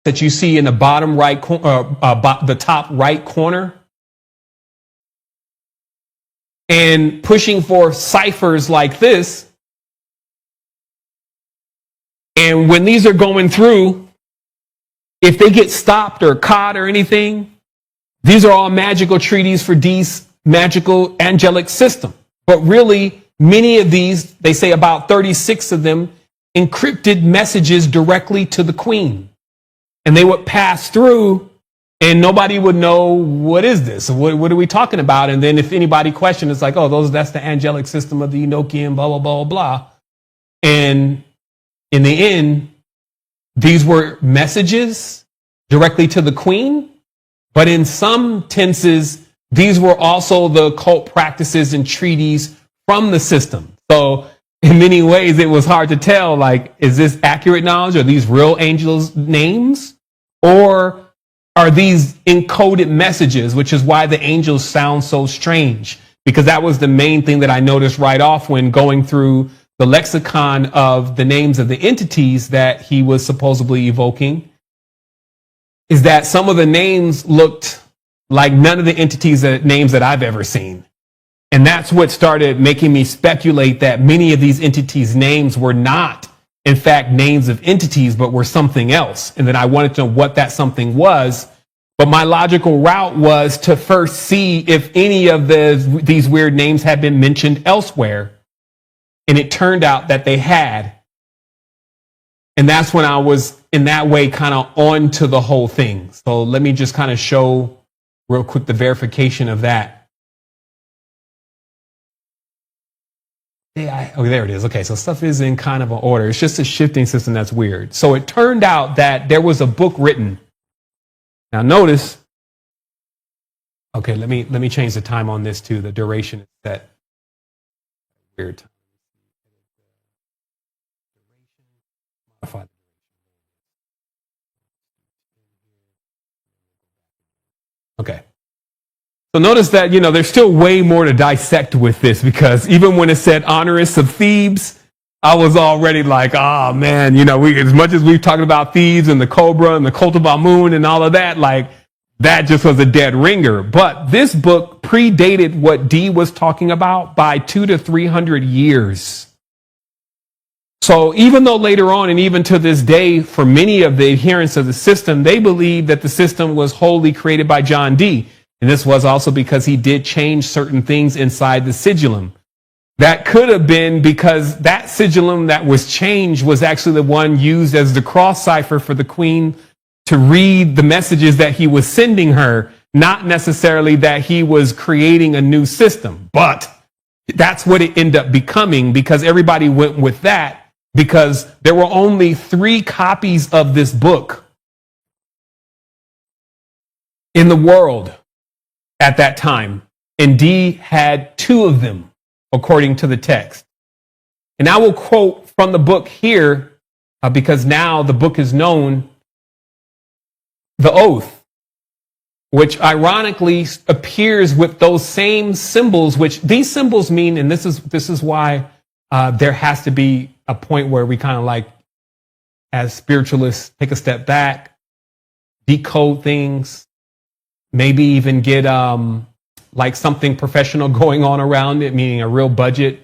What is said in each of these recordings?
that you see in the bottom right, the top right corner, and pushing for ciphers like this. And when these are going through, if they get stopped or caught or anything, these are all magical treaties for Dee's magical angelic system. But really, many of these, they say about 36 of them, encrypted messages directly to the queen. And they would pass through and nobody would know, what is this? What are we talking about? And then if anybody questioned, it's like, oh, that's the angelic system of the Enochian, blah, blah, blah, blah. And in the end, these were messages directly to the queen. But in some tenses, these were also the occult practices and treaties from the system. So in many ways, it was hard to tell, like, is this accurate knowledge? Are these real angels' names? Or are these encoded messages, which is why the angels sound so strange? Because that was the main thing that I noticed right off when going through the lexicon of the names of the entities that he was supposedly evoking, is that some of the names looked like none of the entities names that I've ever seen. And that's what started making me speculate that many of these entities' names were not, in fact, names of entities, but were something else. And then I wanted to know what that something was. But my logical route was to first see if any of these weird names had been mentioned elsewhere. And it turned out that they had. And that's when I was, in that way, kind of on to the whole thing. So let me just kind of show real quick the verification of that. Oh, there it is. Okay, so stuff is in kind of an order. It's just a shifting system that's weird. So it turned out that there was a book written. Now notice, okay, let me change the time on this too. The duration is set. Weird. Okay. So notice that, there's still way more to dissect with this, because even when it said Honorists of Thebes, I was already like, oh man, as much as we've talked about Thebes and the Cobra and the Cult of Amun and all of that, like that just was a dead ringer. But this book predated what Dee was talking about by 200 to 300 years. So even though later on, and even to this day, for many of the adherents of the system, they believe that the system was wholly created by John Dee. And this was also because he did change certain things inside the sigillum. That could have been because that sigillum that was changed was actually the one used as the cross cipher for the queen to read the messages that he was sending her, not necessarily that he was creating a new system. But that's what it ended up becoming, because everybody went with that, because there were only 3 copies of this book in the world at that time, and Dee had 2 of them, according to the text. And I will quote from the book here, because now the book is known, the oath, which ironically appears with those same symbols, which these symbols mean, and this is why there has to be a point where we kind of, like, as spiritualists, take a step back, decode things, maybe even get like something professional going on around it, meaning a real budget,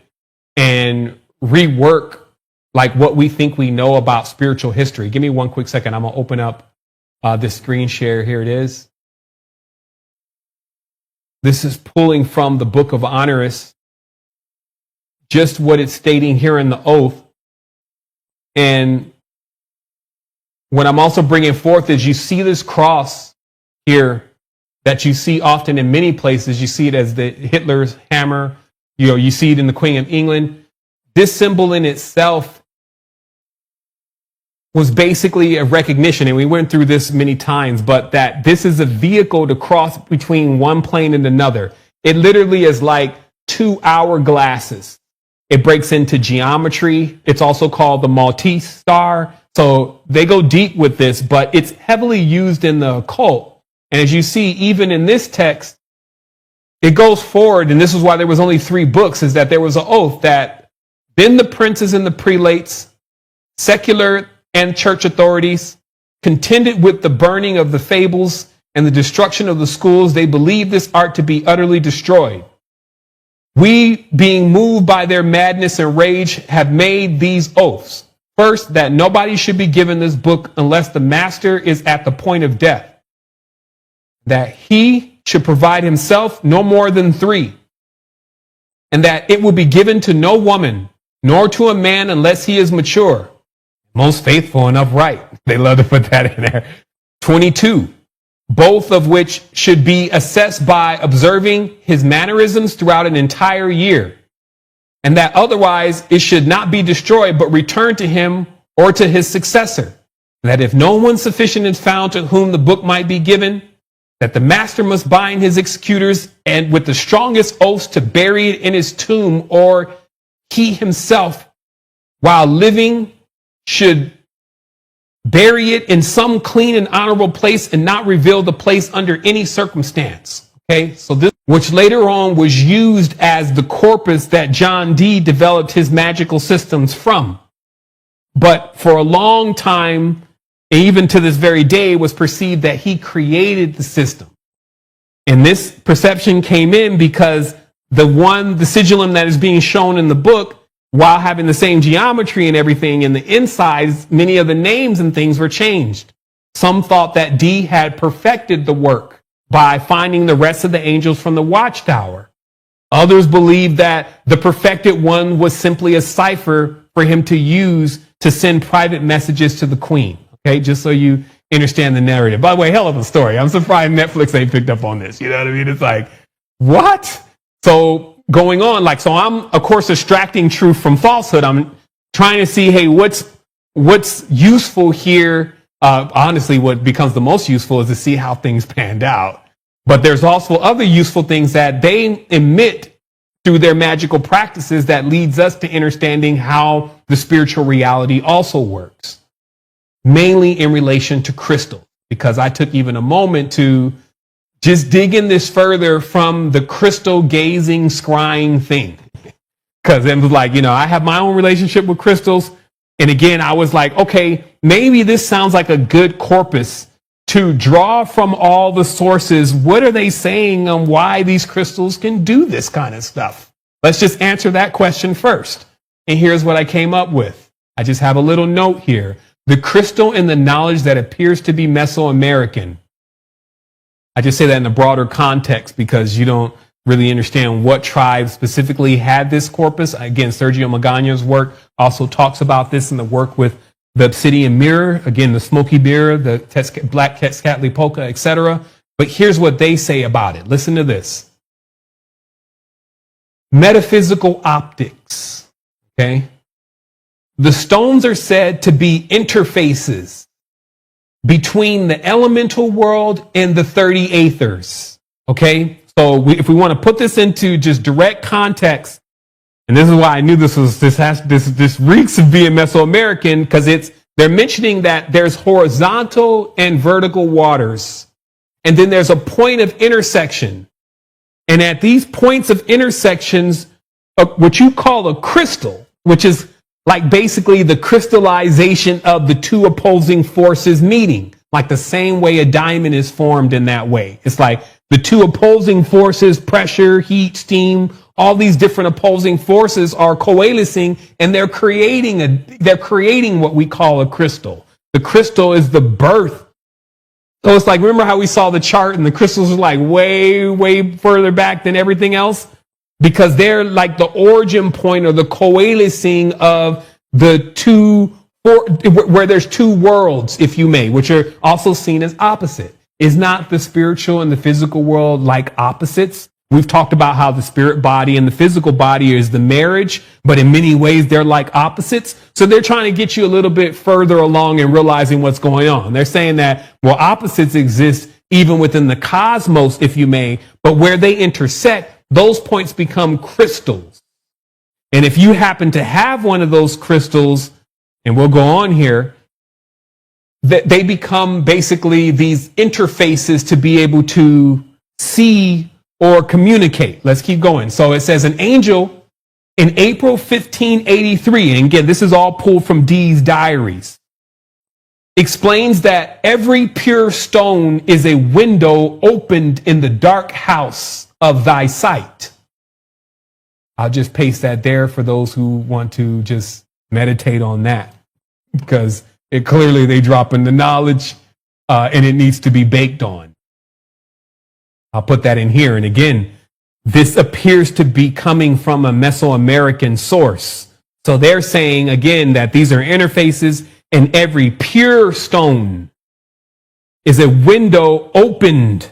and rework like what we think we know about spiritual history. Give me one quick second. I'm going to open up this screen share. Here it is. This is pulling from the Book of Honorists, just what it's stating here in the oath. And what I'm also bringing forth is, you see this cross here that you see often in many places. You see it as the Hitler's hammer. You see it in the Queen of England. This symbol in itself was basically a recognition, and we went through this many times, but that this is a vehicle to cross between one plane and another. It literally is like 2 hourglasses. It breaks into geometry. It's also called the Maltese star. So they go deep with this, but it's heavily used in the occult. And as you see, even in this text, it goes forward, and this is why there was only 3 books, is that there was an oath that then the princes and the prelates, secular and church authorities, contended with the burning of the fables and the destruction of the schools, they believed this art to be utterly destroyed. We, being moved by their madness and rage, have made these oaths. First, that nobody should be given this book unless the master is at the point of death. That he should provide himself no more than 3. And that it will be given to no woman, nor to a man unless he is mature, most faithful and upright. They love to put that in there. 22. Both of which should be assessed by observing his mannerisms throughout an entire year. And that otherwise it should not be destroyed, but returned to him or to his successor. And that if no one sufficient is found to whom the book might be given, that the master must bind his executors and with the strongest oaths to bury it in his tomb, or he himself, while living, should bury it in some clean and honorable place and not reveal the place under any circumstance. Okay, so this, which later on was used as the corpus that John Dee developed his magical systems from. But for a long time, and even to this very day, it was perceived that he created the system. And this perception came in because the sigillum that is being shown in the book, while having the same geometry and everything in the insides, many of the names and things were changed. Some thought that Dee had perfected the work by finding the rest of the angels from the watchtower. Others believed that the perfected one was simply a cipher for him to use to send private messages to the queen. Okay, just so you understand the narrative. By the way, hell of a story. I'm surprised Netflix ain't picked up on this. You know what I mean? It's like, what? So going on, so I'm, of course, extracting truth from falsehood. I'm trying to see, hey, what's useful here? Honestly, what becomes the most useful is to see how things panned out. But there's also other useful things that they emit through their magical practices that leads us to understanding how the spiritual reality also works, mainly in relation to crystal, because I took even a moment to just dig in this further from the crystal gazing, scrying thing. Because it was like, I have my own relationship with crystals. And again, I was like, okay, maybe this sounds like a good corpus to draw from all the sources. What are they saying on why these crystals can do this kind of stuff? Let's just answer that question first. And here's what I came up with. I just have a little note here. The crystal and the knowledge that appears to be Mesoamerican. I just say that in a broader context because you don't really understand what tribe specifically had this corpus. Again, Sergio Magaña's work also talks about this in the work with the obsidian mirror, again, the smoky mirror, the black Tezcatlipoca, etc. But here's what they say about it. Listen to this. Metaphysical optics. Okay. The stones are said to be interfaces between the elemental world and the 30 aethers. Okay. So if we want to put this into just direct context, and this is why I knew this reeks of being Mesoamerican, because they're mentioning that there's horizontal and vertical waters, and then there's a point of intersection. And at these points of intersections, what you call a crystal, which is like basically the crystallization of the two opposing forces meeting, like the same way a diamond is formed in that way. It's like the two opposing forces, pressure, heat, steam, all these different opposing forces are coalescing, and they're creating what we call a crystal. The crystal is the birth. So it's like, remember how we saw the chart and the crystals are like way, way further back than everything else? Because they're like the origin point or the coalescing of the two, where there's two worlds, if you may, which are also seen as opposite. Is not the spiritual and the physical world like opposites? We've talked about how the spirit body and the physical body is the marriage, but in many ways they're like opposites. So they're trying to get you a little bit further along in realizing what's going on. They're saying that, well, opposites exist even within the cosmos, if you may, but where they intersect, those points become crystals. And if you happen to have one of those crystals, and we'll go on here, that they become basically these interfaces to be able to see or communicate. Let's keep going. So it says an angel in April 1583, and again, this is all pulled from Dee's diaries. explains that every pure stone is a window opened in the dark house of thy sight. I'll just paste that there for those who want to just meditate on that, because it clearly they drop in the knowledge and it needs to be baked on. I'll put that in here. And again, this appears to be coming from a Mesoamerican source. So they're saying again that these are interfaces, and every pure stone is a window opened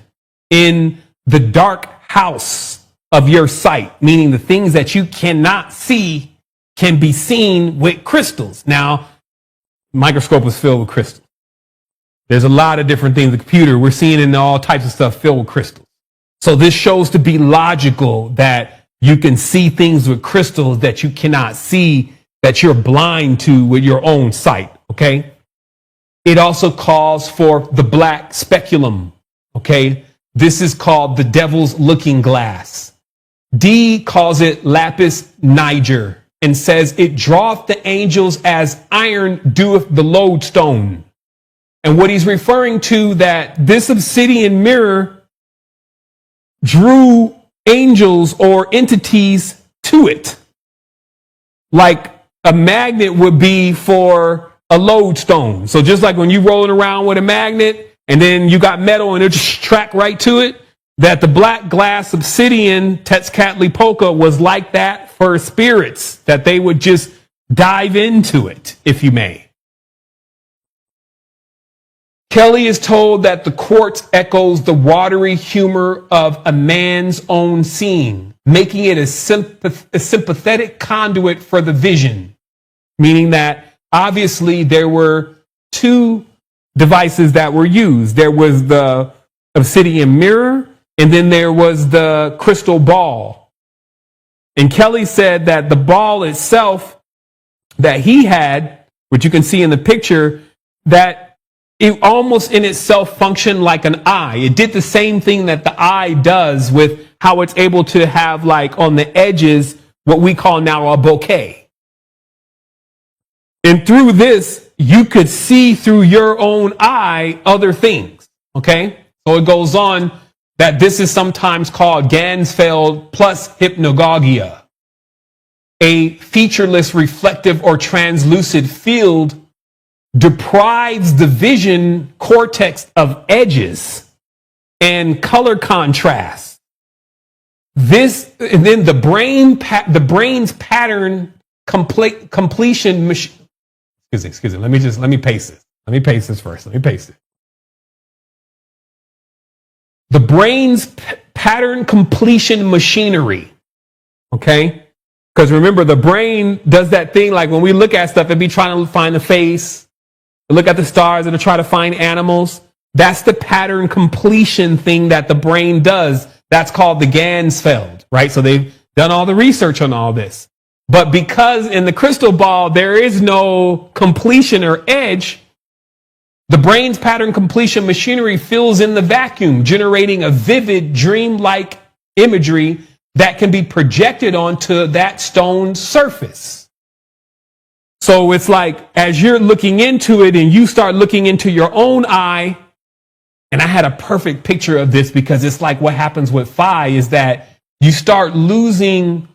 in the dark house of your sight, meaning the things that you cannot see can be seen with crystals. Now, microscope is filled with crystals. There's a lot of different things. The computer, we're seeing in all types of stuff filled with crystals. So this shows to be logical that you can see things with crystals that you cannot see, that you're blind to with your own sight. Okay. It also calls for the black speculum. Okay. This is called the devil's looking glass. D calls it lapis niger and says it draweth the angels as iron doeth the lodestone. And what he's referring to, that this obsidian mirror drew angels or entities to it, like a magnet would be for a lodestone. So just like when you're rolling around with a magnet and then you got metal and it just track right to it, that the black glass obsidian Tezcatlipoca was like that for spirits, that they would just dive into it, if you may. Kelly is told that the quartz echoes the watery humor of a man's own seeing, making it a sympathetic conduit for the vision, meaning that obviously there were two devices that were used. There was the obsidian mirror, and then there was the crystal ball. And Kelly said that the ball itself that he had, which you can see in the picture, that it almost in itself functioned like an eye. It did the same thing that the eye does, with how it's able to have, like, on the edges, what we call now a bokeh. And through this, you could see through your own eye other things. Okay? So it goes on that this is sometimes called Gansfeld plus hypnagogia, a featureless, reflective, or translucid field deprives the vision cortex of edges and color contrast. This, and then the brain's pattern completion machine. Excuse me. Let me paste this. Let me paste this first. Let me paste it. The brain's pattern completion machinery. Okay? Because remember, the brain does that thing, like when we look at stuff, it'd be trying to find the face. Look at the stars and try to find animals. That's the pattern completion thing that the brain does. That's called the Gansfeld, right? So they've done all the research on all this. But because in the crystal ball, there is no completion or edge, the brain's pattern completion machinery fills in the vacuum, generating a vivid, dreamlike imagery that can be projected onto that stone surface. So it's like, as you're looking into it and you start looking into your own eye, and I had a perfect picture of this, because it's like what happens with phi is that you start losing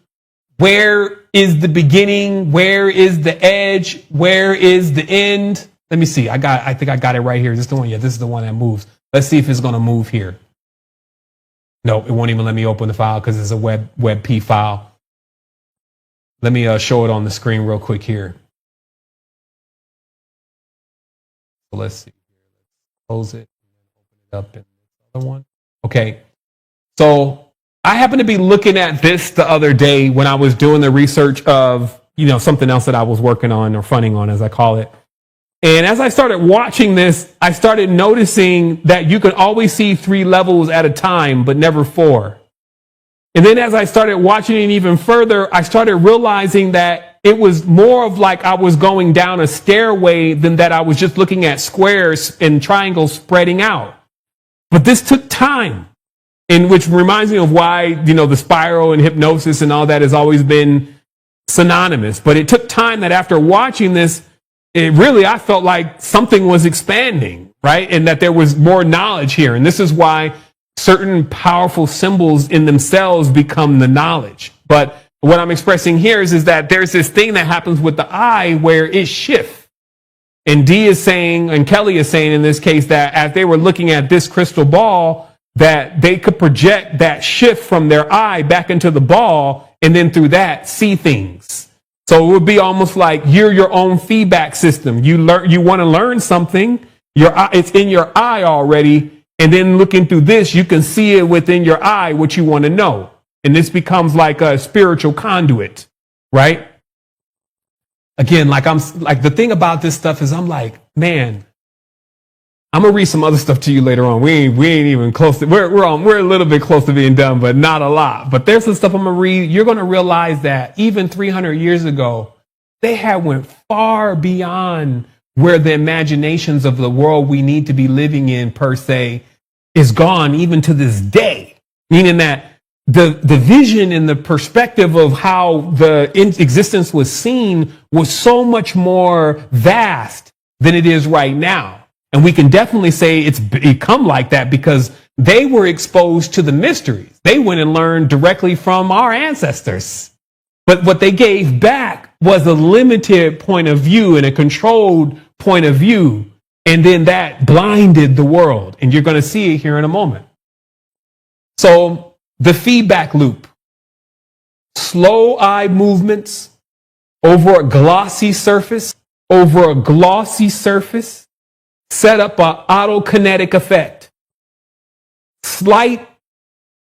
where is the beginning, where is the edge, where is the end. Let me see. I think I got it right here. Is this the one? Yeah, this is the one that moves. Let's see if it's going to move here. No, it won't even let me open the file because it's a WebP file. Let me show it on the screen real quick here. So let's see. Close it and open it up in this other one. Okay. So I happened to be looking at this the other day when I was doing the research of, something else that I was working on, or funning on, as I call it. And as I started watching this, I started noticing that you can always see 3 levels at a time, but never 4. And then as I started watching it even further, I started realizing that it was more of like I was going down a stairway than that I was just looking at squares and triangles spreading out. But this took time, and which reminds me of why, the spiral and hypnosis and all that has always been synonymous. But it took time, that after watching this, I felt like something was expanding, right? And that there was more knowledge here. And this is why certain powerful symbols in themselves become the knowledge. But what I'm expressing here is that there's this thing that happens with the eye where it shifts. And D is saying, and Kelly is saying in this case, that as they were looking at this crystal ball, that they could project that shift from their eye back into the ball, and then through that see things. So it would be almost like you're your own feedback system. You want to learn something, it's in your eye already, and then looking through this, you can see it within your eye what you want to know. And this becomes like a spiritual conduit, right? Again, the thing about this stuff is I'm like, man, I'm gonna read some other stuff to you later on. We ain't even close to, we're a little bit close to being done, but not a lot. But there's some stuff I'm gonna read. You're gonna realize that even 300 years ago, they had went far beyond where the imaginations of the world we need to be living in per se is gone even to this day. Meaning that the vision and the perspective of how the existence was seen was so much more vast than it is right now. And we can definitely say it's become like that because they were exposed to the mysteries. They went and learned directly from our ancestors. But what they gave back was a limited point of view and a controlled point of view. And then that blinded the world. And you're going to see it here in a moment. So the feedback loop, slow eye movements over a glossy surface, set up an autokinetic effect. Slight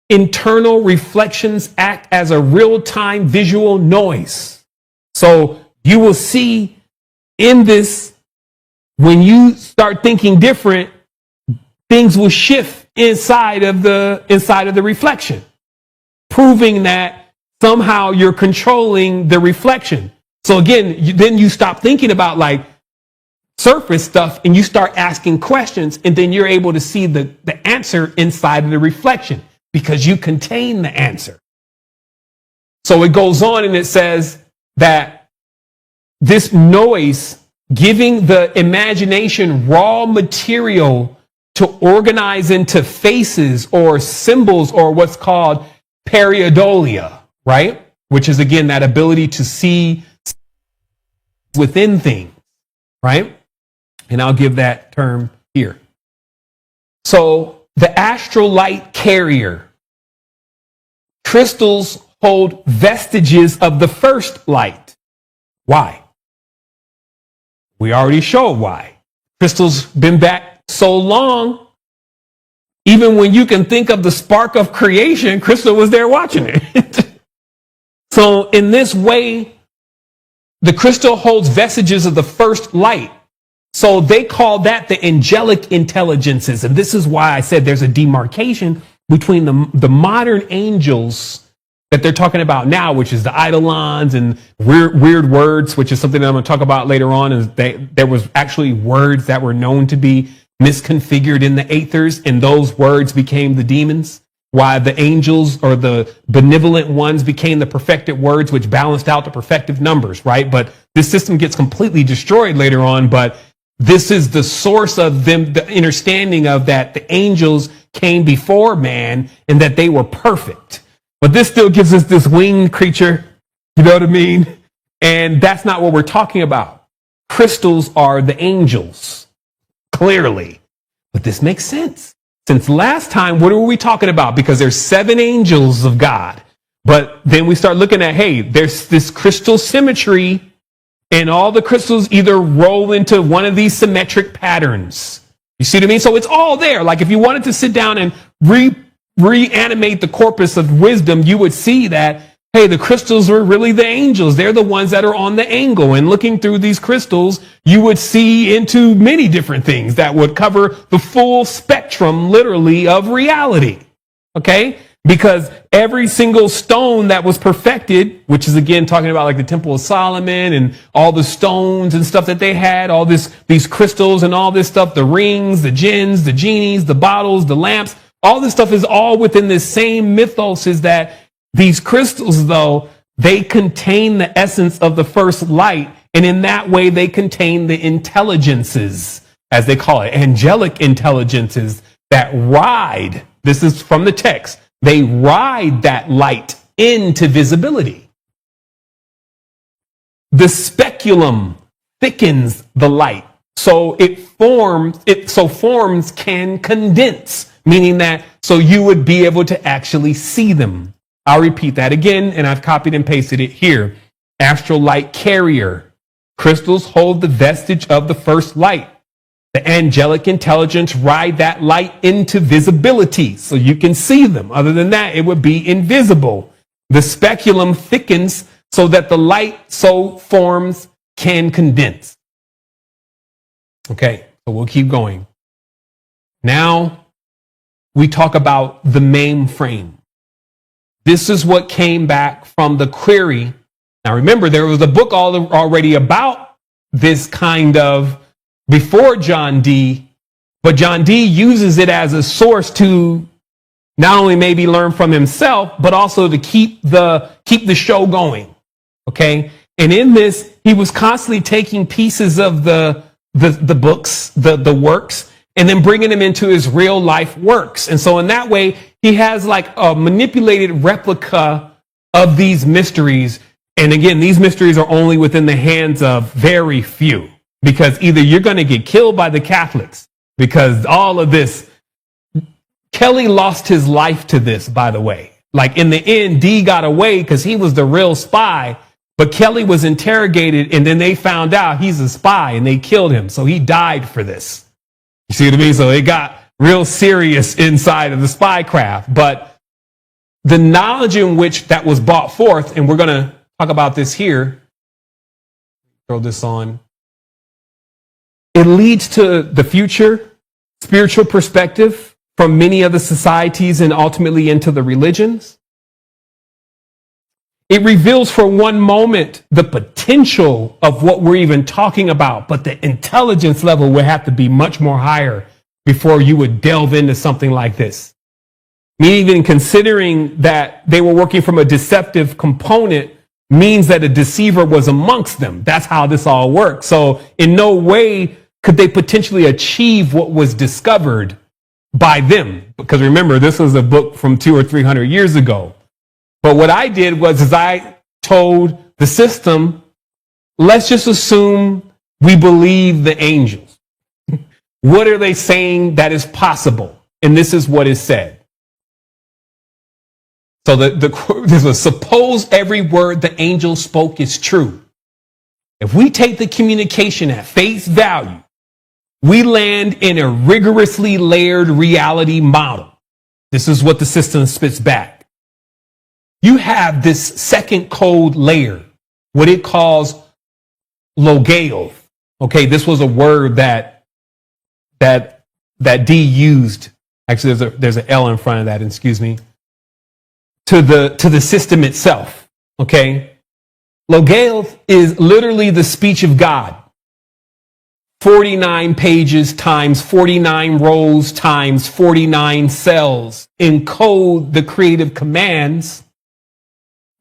internal reflections act as a real-time visual noise. So you will see in this, when you start thinking different, things will shift inside of the reflection, proving that somehow you're controlling the reflection. So again, then you stop thinking about like surface stuff and you start asking questions, and then you're able to see the answer inside of the reflection because you contain the answer. So it goes on and it says that this noise giving the imagination raw material to organize into faces or symbols or what's called pareidolia, right? Which is again that ability to see within things, right? And I'll give that term here. So the astral light carrier. Crystals hold vestiges of the first light. Why? We already showed why. Crystals been back so long, even when you can think of the spark of creation, Crystal was there watching it. So in this way, the crystal holds vestiges of the first light. So they call that the angelic intelligences. And this is why I said there's a demarcation between the modern angels that they're talking about now, which is the eidolons and weird words, which is something that I'm going to talk about later on. Is there was actually words that were known to be misconfigured in the aethers, and those words became the demons, while the angels or the benevolent ones became the perfected words, which balanced out the perfective numbers, right? But this system gets completely destroyed later on, but this is the source of them, the understanding of that the angels came before man and that they were perfect. But this still gives us this winged creature, you know what I mean? And that's not what we're talking about. Crystals are the angels. Clearly. But this makes sense. Since last time, what were we talking about? Because there's 7 angels of God. But then we start looking at, hey, there's this crystal symmetry, and all the crystals either roll into one of these symmetric patterns. You see what I mean? So it's all there. Like if you wanted to sit down and reanimate the corpus of wisdom, you would see that, hey, the crystals are really the angels. They're the ones that are on the angle. And looking through these crystals, you would see into many different things that would cover the full spectrum, literally, of reality. Okay? Because every single stone that was perfected, which is again talking about like the Temple of Solomon and all the stones and stuff that they had, all these crystals and all this stuff, the rings, the jinns, the genies, the bottles, the lamps, all this stuff is all within this same mythos. Is that these crystals, though, they contain the essence of the first light, And in that way, they contain the intelligences, as they call it, angelic intelligences that ride. This is from the text. They ride that light into visibility. The speculum thickens the light. So forms can condense, meaning that so you would be able to actually see them. I'll repeat that again, and I've copied and pasted it here. Astral light carrier. Crystals hold the vestige of the first light. The angelic intelligence ride that light into visibility so you can see them. Other than that, it would be invisible. The speculum thickens so that the light forms can condense. Okay, so we'll keep going. Now we talk about the mainframe. This is what came back from the query. Now remember, there was a book already about this kind of before John Dee, but John Dee uses it as a source to not only maybe learn from himself, but also to keep the show going. Okay, and in this, he was constantly taking pieces of the books, the works, and then bringing them into his real life works. And so in that way, he has like a manipulated replica of these mysteries. And again, these mysteries are only within the hands of very few, because either you're going to get killed by the Catholics, because all of this, Kelly lost his life to this, by the way. Like in the end, Dee got away because he was the real spy. But Kelly was interrogated, and then they found out he's a spy, and they killed him. So he died for this. You see what I mean? So it got real serious inside of the spy craft. But the knowledge in which that was brought forth, and we're going to talk about this here. Throw this on. It leads to the future spiritual perspective from many of the societies and ultimately into the religions. It reveals for one moment the potential of what we're even talking about, but the intelligence level would have to be much more higher before you would delve into something like this. Me even considering that they were working from a deceptive component means that a deceiver was amongst them. That's how this all works. So in no way could they potentially achieve what was discovered by them. Because remember, this was a book from 200 or 300 years ago. But what I did was I told the system, let's just assume we believe the angels. What are they saying that is possible? And this is what is said. So there's a suppose every word the angel spoke is true. If we take the communication at face value, we land in a rigorously layered reality model. This is what the system spits back. You have this second code layer, what it calls logale. Okay, this was a word that Dee used. Actually, there's an L in front of that, excuse me. To the system itself. Okay, logale is literally the speech of God. 49 pages times 49 rows times 49 cells encode the creative commands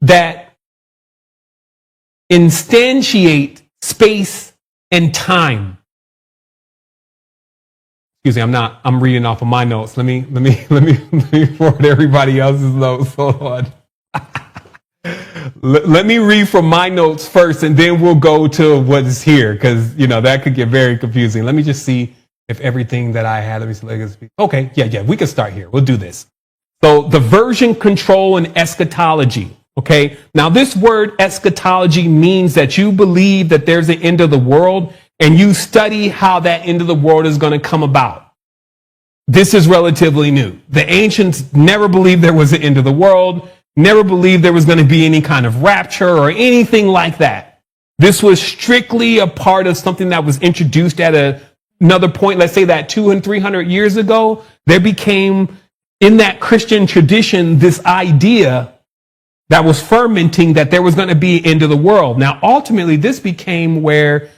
that instantiate space and time. Excuse me, I'm reading off of my notes. Let me forward everybody else's notes. Hold on. Let me read from my notes first, and then we'll go to what is here, because that could get very confusing. Let me just see if everything that I had. Let me see. Okay, yeah, we can start here. We'll do this. So the version control and eschatology. Okay, now this word eschatology means that you believe that there's an end of the world and you study how that end of the world is going to come about. This is relatively new. The ancients never believed there was an end of the world, never believed there was going to be any kind of rapture or anything like that. This was strictly a part of something that was introduced at another point. Let's say that 200 and 300 years ago, there became in that Christian tradition this idea that was fermenting that there was going to be an end of the world. Now, ultimately, this became where,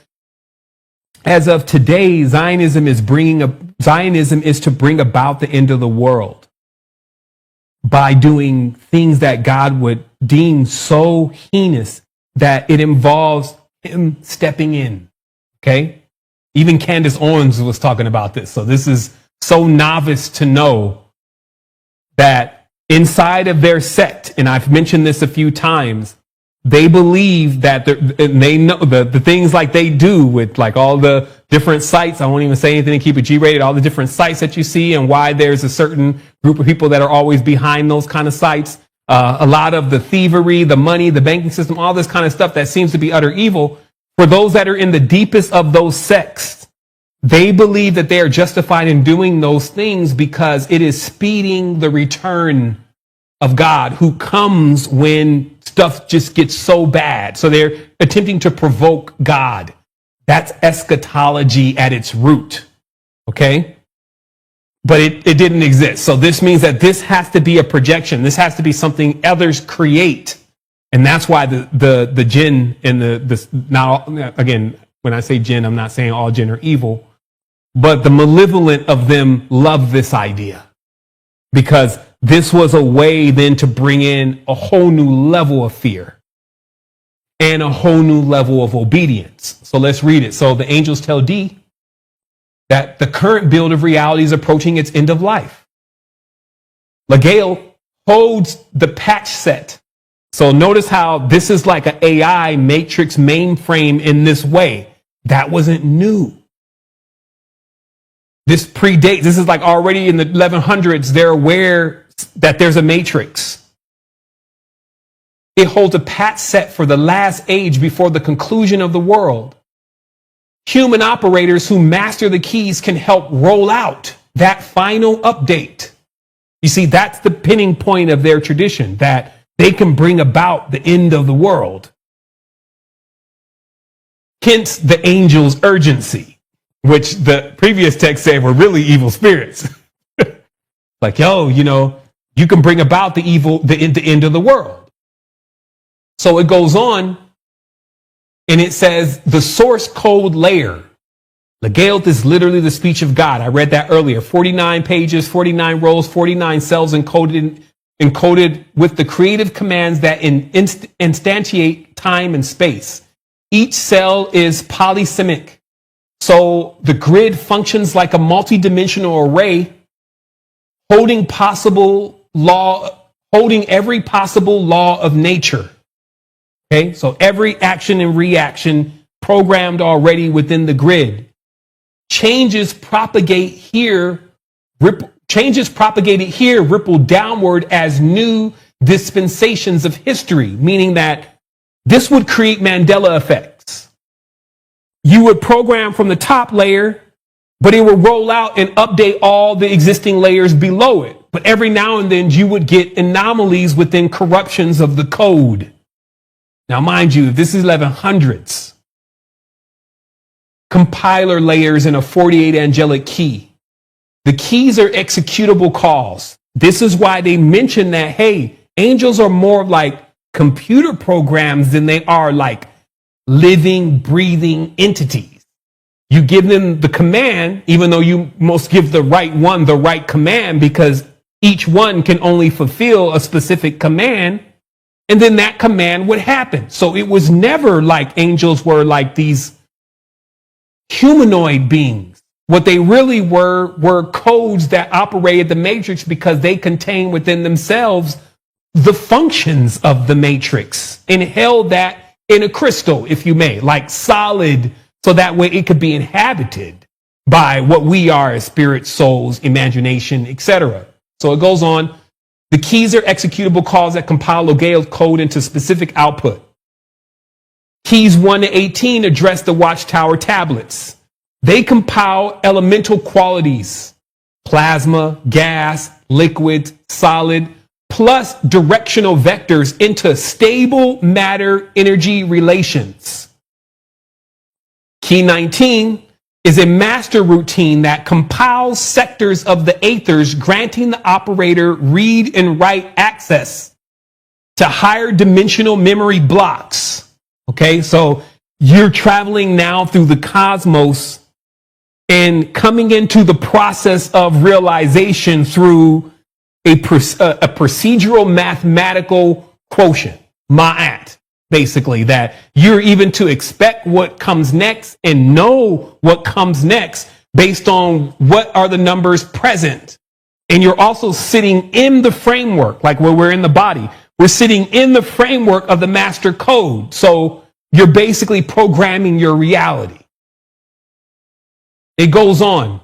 as of today, Zionism is to bring about the end of the world by doing things that God would deem so heinous that it involves him stepping in. Okay. Even Candace Owens was talking about this. So this is so novice to know that inside of their sect, and I've mentioned this a few times, they believe that they know the things like they do with like all the different sites. I won't even say anything to keep it G-rated, all the different sites that you see and why there's a certain group of people that are always behind those kind of sites. A lot of the thievery, the money, the banking system, all this kind of stuff that seems to be utter evil. For those that are in the deepest of those sects, they believe that they are justified in doing those things because it is speeding the return of God, who comes when stuff just gets so bad. So they're attempting to provoke God. That's eschatology at its root. Okay? But it didn't exist. So this means that this has to be a projection. This has to be something others create. And that's why the jinn and now again, when I say jinn, I'm not saying all jinn are evil, but the malevolent of them love this idea, because this was a way then to bring in a whole new level of fear and a whole new level of obedience. So let's read it. So the angels tell D that the current build of reality is approaching its end of life. Legale holds the patch set. So notice how this is like an AI matrix mainframe in this way. That wasn't new. This predates, this is like already in the 1100s, they're aware that there's a matrix. It holds a patch set for the last age before the conclusion of the world. Human operators who master the keys can help roll out that final update. You see, that's the pinning point of their tradition, that they can bring about the end of the world. Hence the angel's urgency, which the previous text said were really evil spirits. Like, yo, you can bring about the end of the world. So it goes on, and it says the source code layer. Legalth is literally the speech of God. I read that earlier. 49 pages, 49 rows, 49 cells encoded with the creative commands that instantiate time and space. Each cell is polysemic. So the grid functions like a multidimensional array, holding every possible law of nature. Okay, so every action and reaction programmed already within the grid. Changes propagated here ripple downward as new dispensations of history, meaning that this would create Mandela effects. You would program from the top layer, but it would roll out and update all the existing layers below it. But every now and then you would get anomalies within corruptions of the code. Now, mind you, this is 1100s. Compiler layers in a 48 angelic key. The keys are executable calls. This is why they mention that, hey, angels are more like computer programs than they are like living, breathing entities. You give them the command, even though you must give the right one the right command, because each one can only fulfill a specific command, and then that command would happen. So it was never like angels were like these humanoid beings. What they really were codes that operated the matrix, because they contain within themselves the functions of the matrix and held that in a crystal, if you may, like solid, so that way it could be inhabited by what we are as spirit, souls, imagination, etc. So it goes on. The keys are executable calls that compile Legal's code into specific output. Keys 1 to 18 address the Watchtower tablets. They compile elemental qualities, plasma, gas, liquid, solid, plus directional vectors into stable matter-energy relations. Key 19 is a master routine that compiles sectors of the aethers, granting the operator read and write access to higher dimensional memory blocks. Okay, so you're traveling now through the cosmos and coming into the process of realization through a procedural mathematical quotient, ma'at. basically, that you're even to expect what comes next and know what comes next based on what are the numbers present. And you're also sitting in the framework, like where we're in the body. We're sitting in the framework of the master code. So you're basically programming your reality. It goes on.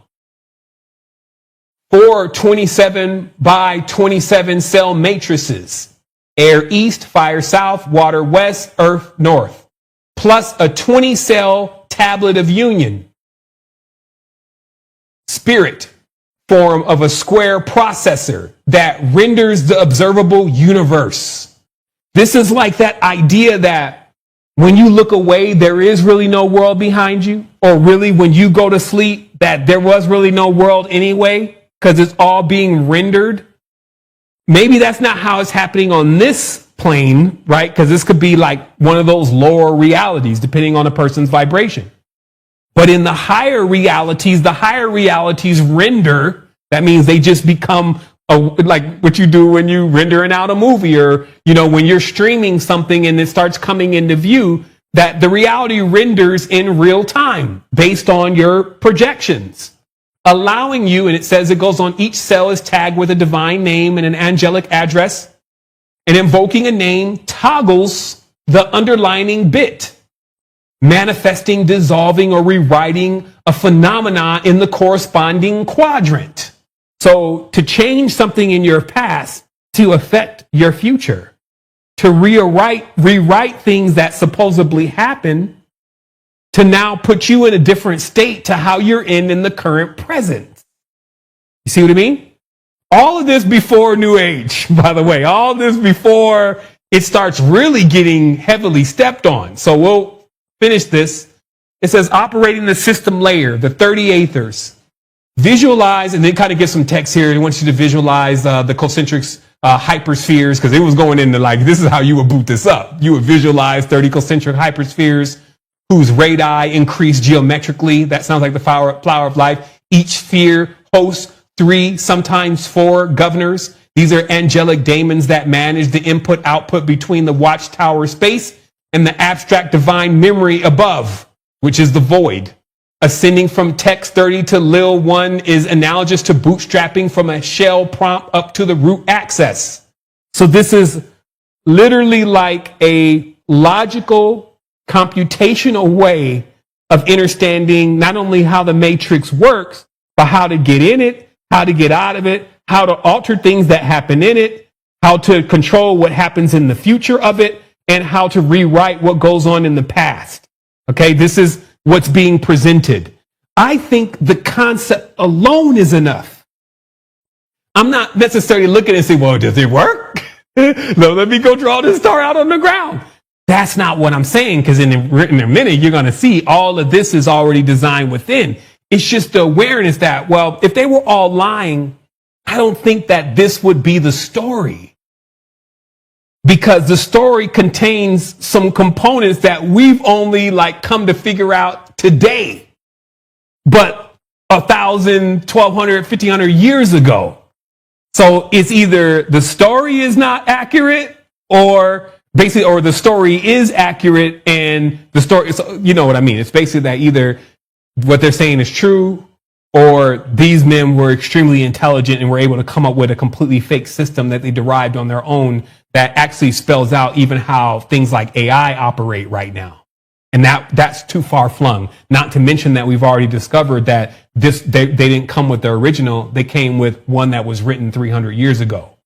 4 27 by 27 cell matrices. Air east, fire south, water west, earth north. Plus a 20 cell tablet of union. Spirit form of a square processor that renders the observable universe. This is like that idea that when you look away, there is really no world behind you, or really when you go to sleep, that there was really no world anyway, because it's all being rendered. Maybe that's not how it's happening on this plane, right? Because this could be like one of those lower realities, depending on a person's vibration. But in the higher realities render. That means they just become like what you do when you rendering out a movie, or, when you're streaming something and it starts coming into view, that the reality renders in real time based on your projections, allowing you, and it says it goes on, each cell is tagged with a divine name and an angelic address, and invoking a name toggles the underlining bit, manifesting, dissolving, or rewriting a phenomena in the corresponding quadrant. So to change something in your past to affect your future, to rewrite things that supposedly happen, to now put you in a different state to how you're in the current present. You see what I mean? All of this before New Age, by the way, all this before it starts really getting heavily stepped on. So we'll finish this. It says operating the system layer, the 38ers. Visualize, and then kind of get some text here. It wants you to visualize the concentric hyperspheres, because it was going into like, this is how you would boot this up. You would visualize 30 concentric hyperspheres whose radii increase geometrically. That sounds like the flower of life. Each sphere hosts 3, sometimes 4 governors. These are angelic daemons that manage the input-output between the watchtower space and the abstract divine memory above, which is the void. Ascending from text 30 to Lil 1 is analogous to bootstrapping from a shell prompt up to the root access. So this is literally like a logical, computational way of understanding not only how the matrix works, but how to get in it, how to get out of it, how to alter things that happen in it, how to control what happens in the future of it, and how to rewrite what goes on in the past. Okay, this is what's being presented. I think the concept alone is enough. I'm not necessarily looking and saying, well, does it work? No, let me go draw this star out on the ground. That's not what I'm saying, because in a minute, you're going to see all of this is already designed within. It's just the awareness that, well, if they were all lying, I don't think that this would be the story. Because the story contains some components that we've only come to figure out today, but 1,000, 1,200, 1,500 years ago. So it's either the story is not accurate, or the story is accurate and the story, you know what I mean? It's basically that either what they're saying is true, or these men were extremely intelligent and were able to come up with a completely fake system that they derived on their own that actually spells out even how things like AI operate right now. And that's too far flung. Not to mention that we've already discovered that they didn't come with the original. They came with one that was written 300 years ago.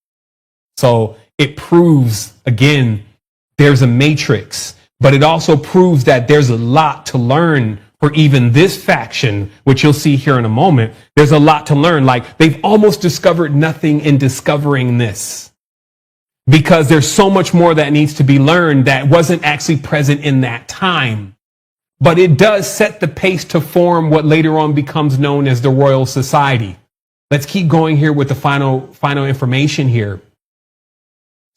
So it proves, again, there's a matrix, but it also proves that there's a lot to learn for even this faction, which you'll see here in a moment. There's a lot to learn. Like, they've almost discovered nothing in discovering this, because there's so much more that needs to be learned that wasn't actually present in that time. But it does set the pace to form what later on becomes known as the Royal Society. Let's keep going here with the final information here.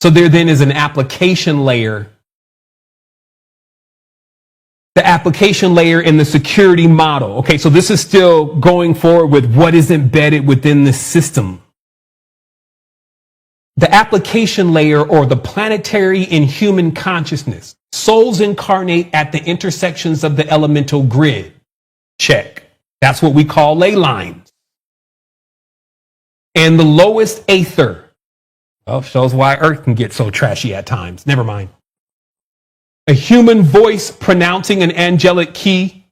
So there then is an application layer. The application layer in the security model. Okay, so this is still going forward with what is embedded within the system. The application layer, or the planetary and human consciousness. Souls incarnate at the intersections of the elemental grid. Check. That's what we call ley lines. And the lowest aether. Well, shows why Earth can get so trashy at times. Never mind. A human voice pronouncing an angelic key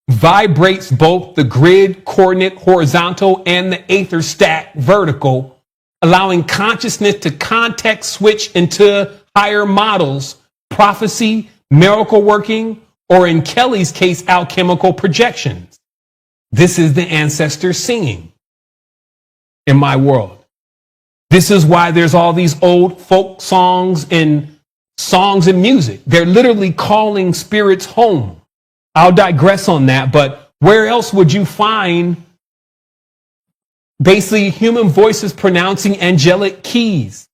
vibrates both the grid coordinate horizontal and the aether stack vertical, allowing consciousness to context switch into higher models, prophecy, miracle working, or in Kelly's case, alchemical projections. This is the ancestors singing in my world. This is why there's all these old folk songs and music. They're literally calling spirits home. I'll digress on that, but where else would you find basically human voices pronouncing angelic keys?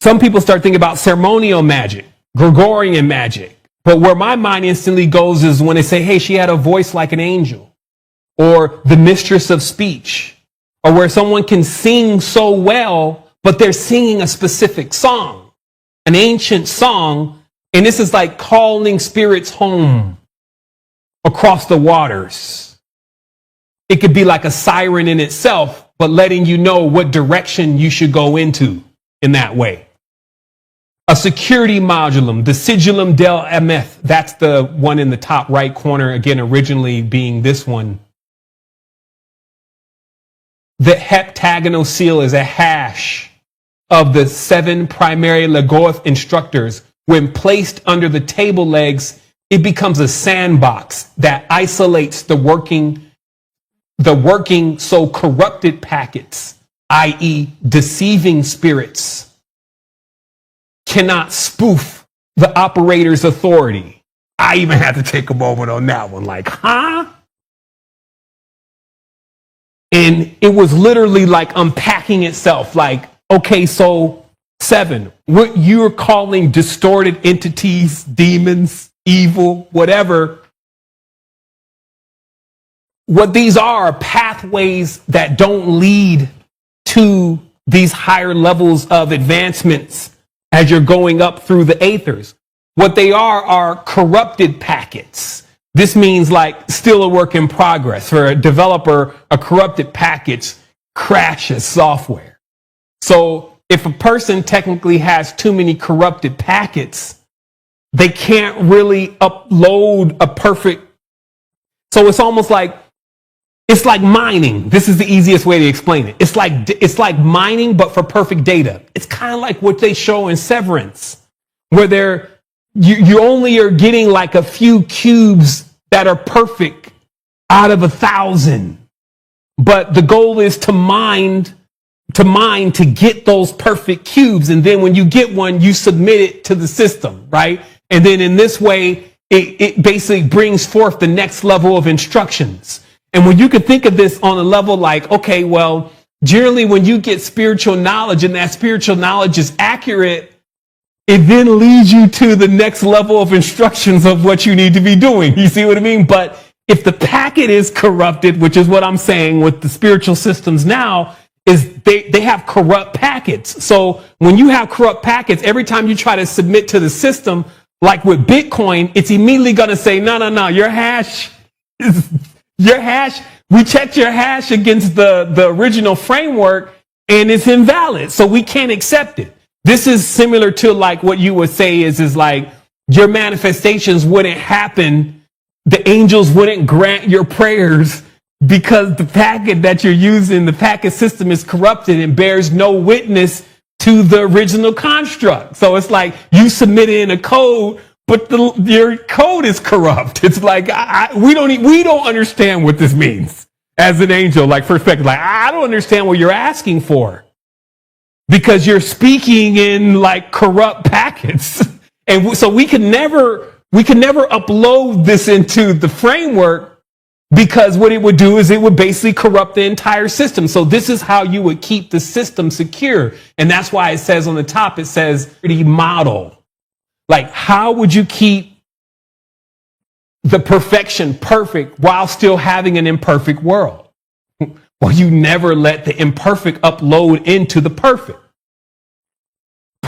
Some people start thinking about ceremonial magic, Gregorian magic. But where my mind instantly goes is when they say, hey, she had a voice like an angel, or the mistress of speech, or where someone can sing so well, but they're singing a specific song, an ancient song. And this is like calling spirits home across the waters. It could be like a siren in itself, but letting you know what direction you should go into in that way. A security modulum, the sigillum del ameth, that's the one in the top right corner, again, originally being this one. The heptagonal seal is a hash of the 7 primary Lagoth instructors. When placed under the table legs, it becomes a sandbox that isolates the working so corrupted packets, i.e. deceiving spirits, cannot spoof the operator's authority. I even had to take a moment on that one, like, huh? And it was literally like unpacking itself, like, okay, so Sevan, what you're calling distorted entities, demons, evil, whatever, what these are pathways that don't lead to these higher levels of advancements as you're going up through the aethers. What they are corrupted packets. This means like still a work in progress. For a developer, a corrupted package crashes software. So if a person technically has too many corrupted packets, they can't really upload a perfect. So it's almost like, it's like mining. This is the easiest way to explain it. It's like mining, but for perfect data. It's kind of like what they show in Severance, where you only are getting like a few cubes that are perfect out of 1,000. But the goal is to mine to get those perfect cubes. And then when you get one, you submit it to the system, right? And then in this way, it basically brings forth the next level of instructions. And when you could think of this on a level like, okay, well, generally when you get spiritual knowledge and that spiritual knowledge is accurate, it then leads you to the next level of instructions of what you need to be doing. You see what I mean? But if the packet is corrupted, which is what I'm saying with the spiritual systems now, is they have corrupt packets. So when you have corrupt packets, every time you try to submit to the system, like with Bitcoin, it's immediately going to say, no, your hash is... Your hash, we checked your hash against the original framework and it's invalid. So we can't accept it. This is similar to like what you would say is like your manifestations wouldn't happen. The angels wouldn't grant your prayers because the packet that you're using, the packet system is corrupted and bears no witness to the original construct. So it's like you submitted in a code, but your code is corrupt. It's like, we don't understand what this means as an angel, like perspective. Like, I don't understand what you're asking for because you're speaking in like corrupt packets. And so we can never upload this into the framework because what it would do is it would basically corrupt the entire system. So this is how you would keep the system secure. And that's why it says on the top, it says the model. Like, how would you keep the perfection perfect while still having an imperfect world? Well, you never let the imperfect upload into the perfect.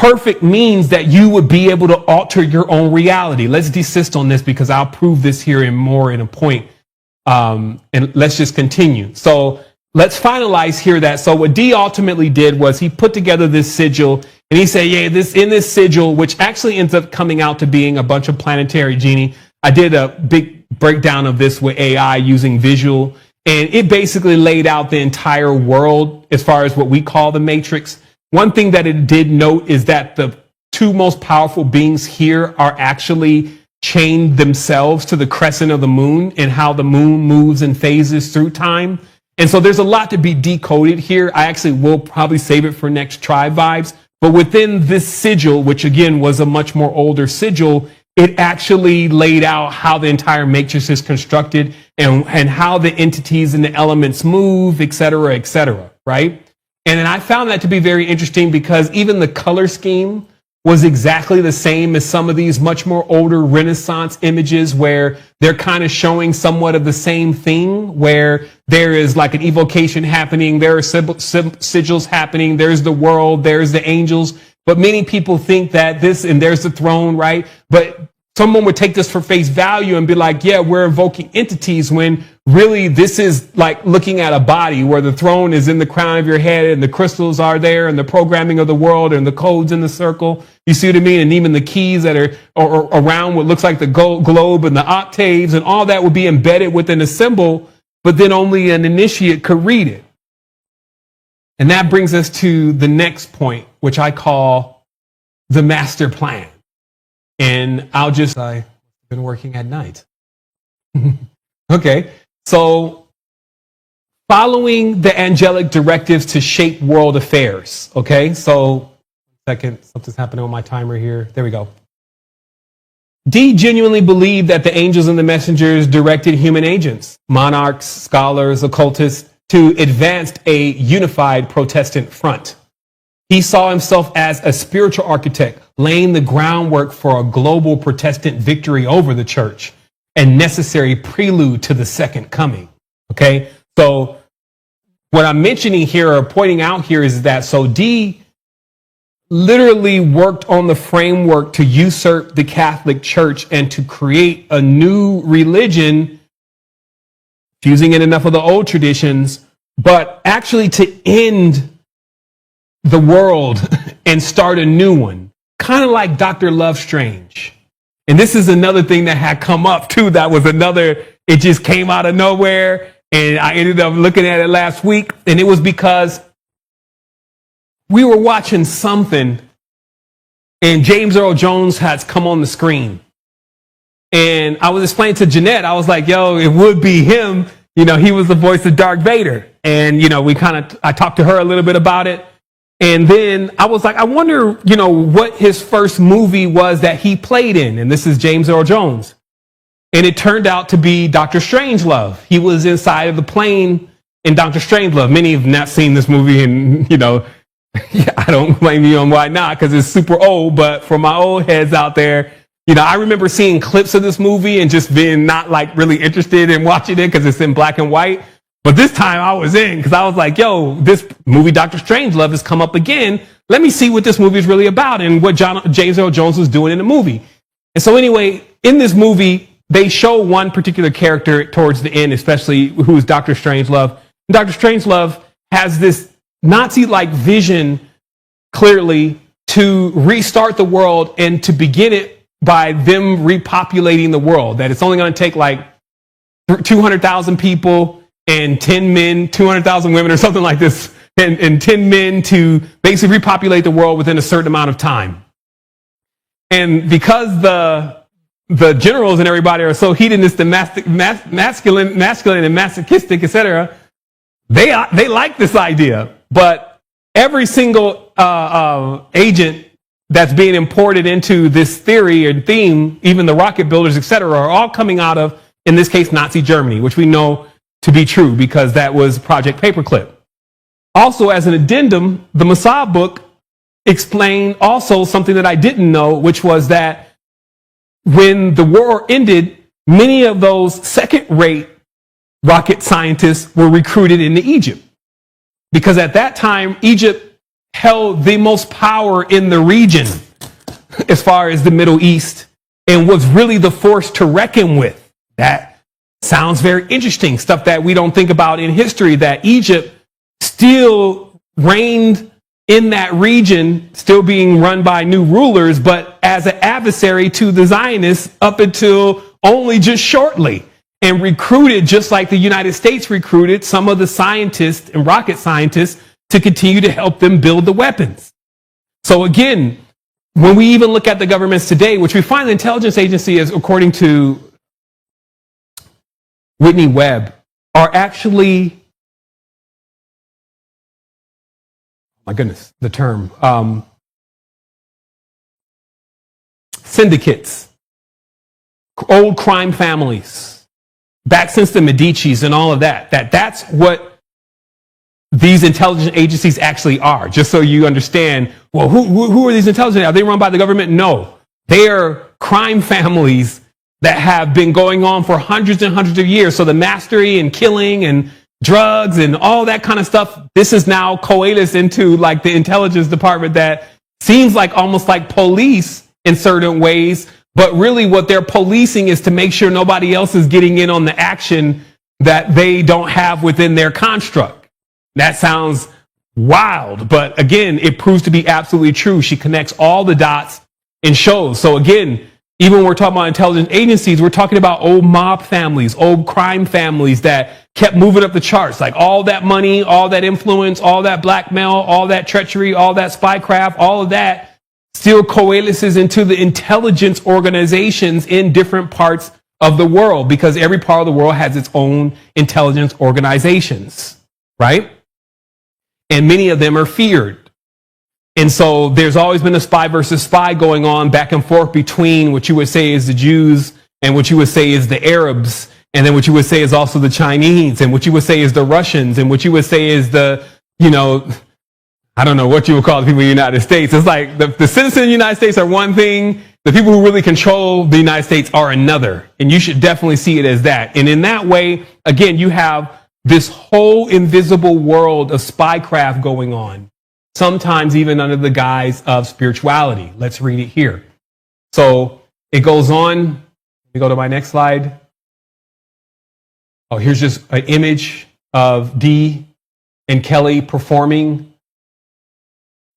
perfect means that you would be able to alter your own reality. Let's desist on this because I'll prove this here in a point. And let's just continue. So let's finalize here that. So what D ultimately did was he put together this sigil and he said, yeah, this sigil, which actually ends up coming out to being a bunch of planetary genie. I did a big breakdown of this with AI using visual, and it basically laid out the entire world as far as what we call the matrix. One thing that it did note is that the two most powerful beings here are actually chained themselves to the crescent of the moon and how the moon moves in phases through time. And so there's a lot to be decoded here. I actually will probably save it for next Tribe Vibes. But within this sigil, which again was a much more older sigil, it actually laid out how the entire matrix is constructed and how the entities and the elements move, et cetera, right? And then I found that to be very interesting because even the color scheme was exactly the same as some of these much more older Renaissance images where they're kind of showing somewhat of the same thing, where there is like an evocation happening, there are sigils happening, there's the world, there's the angels. But many people think that this, and there's the throne, right? But someone would take this for face value and be like, yeah, we're evoking entities, when really this is like looking at a body where the throne is in the crown of your head and the crystals are there and the programming of the world and the codes in the circle. You see what I mean? And even the keys that are around what looks like the globe and the octaves and all that would be embedded within a symbol, but then only an initiate could read it. And that brings us to the next point, which I call the master plan. And I've been working at night. Okay. So following the angelic directives to shape world affairs. Okay. So second, something's happening on my timer here. There we go. D genuinely believed that the angels and the messengers directed human agents, monarchs, scholars, occultists to advance a unified Protestant front. He saw himself as a spiritual architect, laying the groundwork for a global Protestant victory over the church, and necessary prelude to the second coming. Okay, so what I'm mentioning here or pointing out here is that so D literally worked on the framework to usurp the Catholic Church and to create a new religion, fusing in enough of the old traditions, but actually to end the world and start a new one, kind of like Dr. Love Strange. And this is another thing that had come up too. That was another, it just came out of nowhere. And I ended up looking at it last week. And it was because we were watching something and James Earl Jones has come on the screen. And I was explaining to Jeanette, I was like, yo, it would be him. You know, he was the voice of Darth Vader. And, you know, I talked to her a little bit about it. And then I was like, I wonder, you know, what his first movie was that he played in. And this is James Earl Jones. And it turned out to be Dr. Strangelove. He was inside of the plane in Dr. Strangelove. Many have not seen this movie, and, you know, I don't blame you on why not, because it's super old. But for my old heads out there, you know, I remember seeing clips of this movie and just being not like really interested in watching it because it's in black and white. But this time I was in because I was like, yo, this movie, Dr. Strangelove, has come up again. Let me see what this movie is really about and what James Earl Jones was doing in the movie. And so anyway, in this movie, they show one particular character towards the end, especially who's Dr. Strangelove. And Dr. Strangelove has this Nazi-like vision, clearly, to restart the world and to begin it by them repopulating the world. That it's only going to take like 200,000 people and 10 men, 200,000 women or something like this, and 10 men to basically repopulate the world within a certain amount of time. And because the generals and everybody are so hedonistic, masculine and masochistic, etc., they like this idea. But every single agent that's being imported into this theory or theme, even the rocket builders, etc., are all coming out of, in this case, Nazi Germany, which we know to be true because that was Project Paperclip. Also, as an addendum, the Mossad book explained also something that I didn't know, which was that when the war ended, many of those second-rate rocket scientists were recruited into Egypt. Because at that time, Egypt held the most power in the region as far as the Middle East and was really the force to reckon with. That sounds very interesting. Stuff that we don't think about in history, that Egypt still reigned in that region, still being run by new rulers, but as an adversary to the Zionists up until only just shortly, and recruited, just like the United States recruited some of the scientists and rocket scientists to continue to help them build the weapons. So again, when we even look at the governments today, which we find the intelligence agency is, according to Whitney Webb, are actually, my goodness, the term, syndicates, old crime families, back since the Medicis and all of that. That's what these intelligence agencies actually are. Just so you understand, well, who are these intelligence? Are they run by the government? No. They are crime families that have been going on for hundreds and hundreds of years. So the mastery and killing and drugs and all that kind of stuff, this is now coalesced into like the intelligence department that seems like almost like police in certain ways, but really what they're policing is to make sure nobody else is getting in on the action that they don't have within their construct. That sounds wild, but again, it proves to be absolutely true. She connects all the dots and shows. So again, even when we're talking about intelligence agencies, we're talking about old mob families, old crime families that kept moving up the charts. Like all that money, all that influence, all that blackmail, all that treachery, all that spycraft, all of that still coalesces into the intelligence organizations in different parts of the world, because every part of the world has its own intelligence organizations, right? And many of them are feared. And so there's always been a spy versus spy going on back and forth between what you would say is the Jews and what you would say is the Arabs, and then what you would say is also the Chinese, and what you would say is the Russians, and what you would say is the, I don't know what you would call the people in the United States. It's like the citizens of the United States are one thing. The people who really control the United States are another. And you should definitely see it as that. And in that way, again, you have this whole invisible world of spycraft going on, sometimes even under the guise of spirituality. Let's read it here. So it goes on. Let me go to my next slide. Oh, here's just an image of Dee and Kelly performing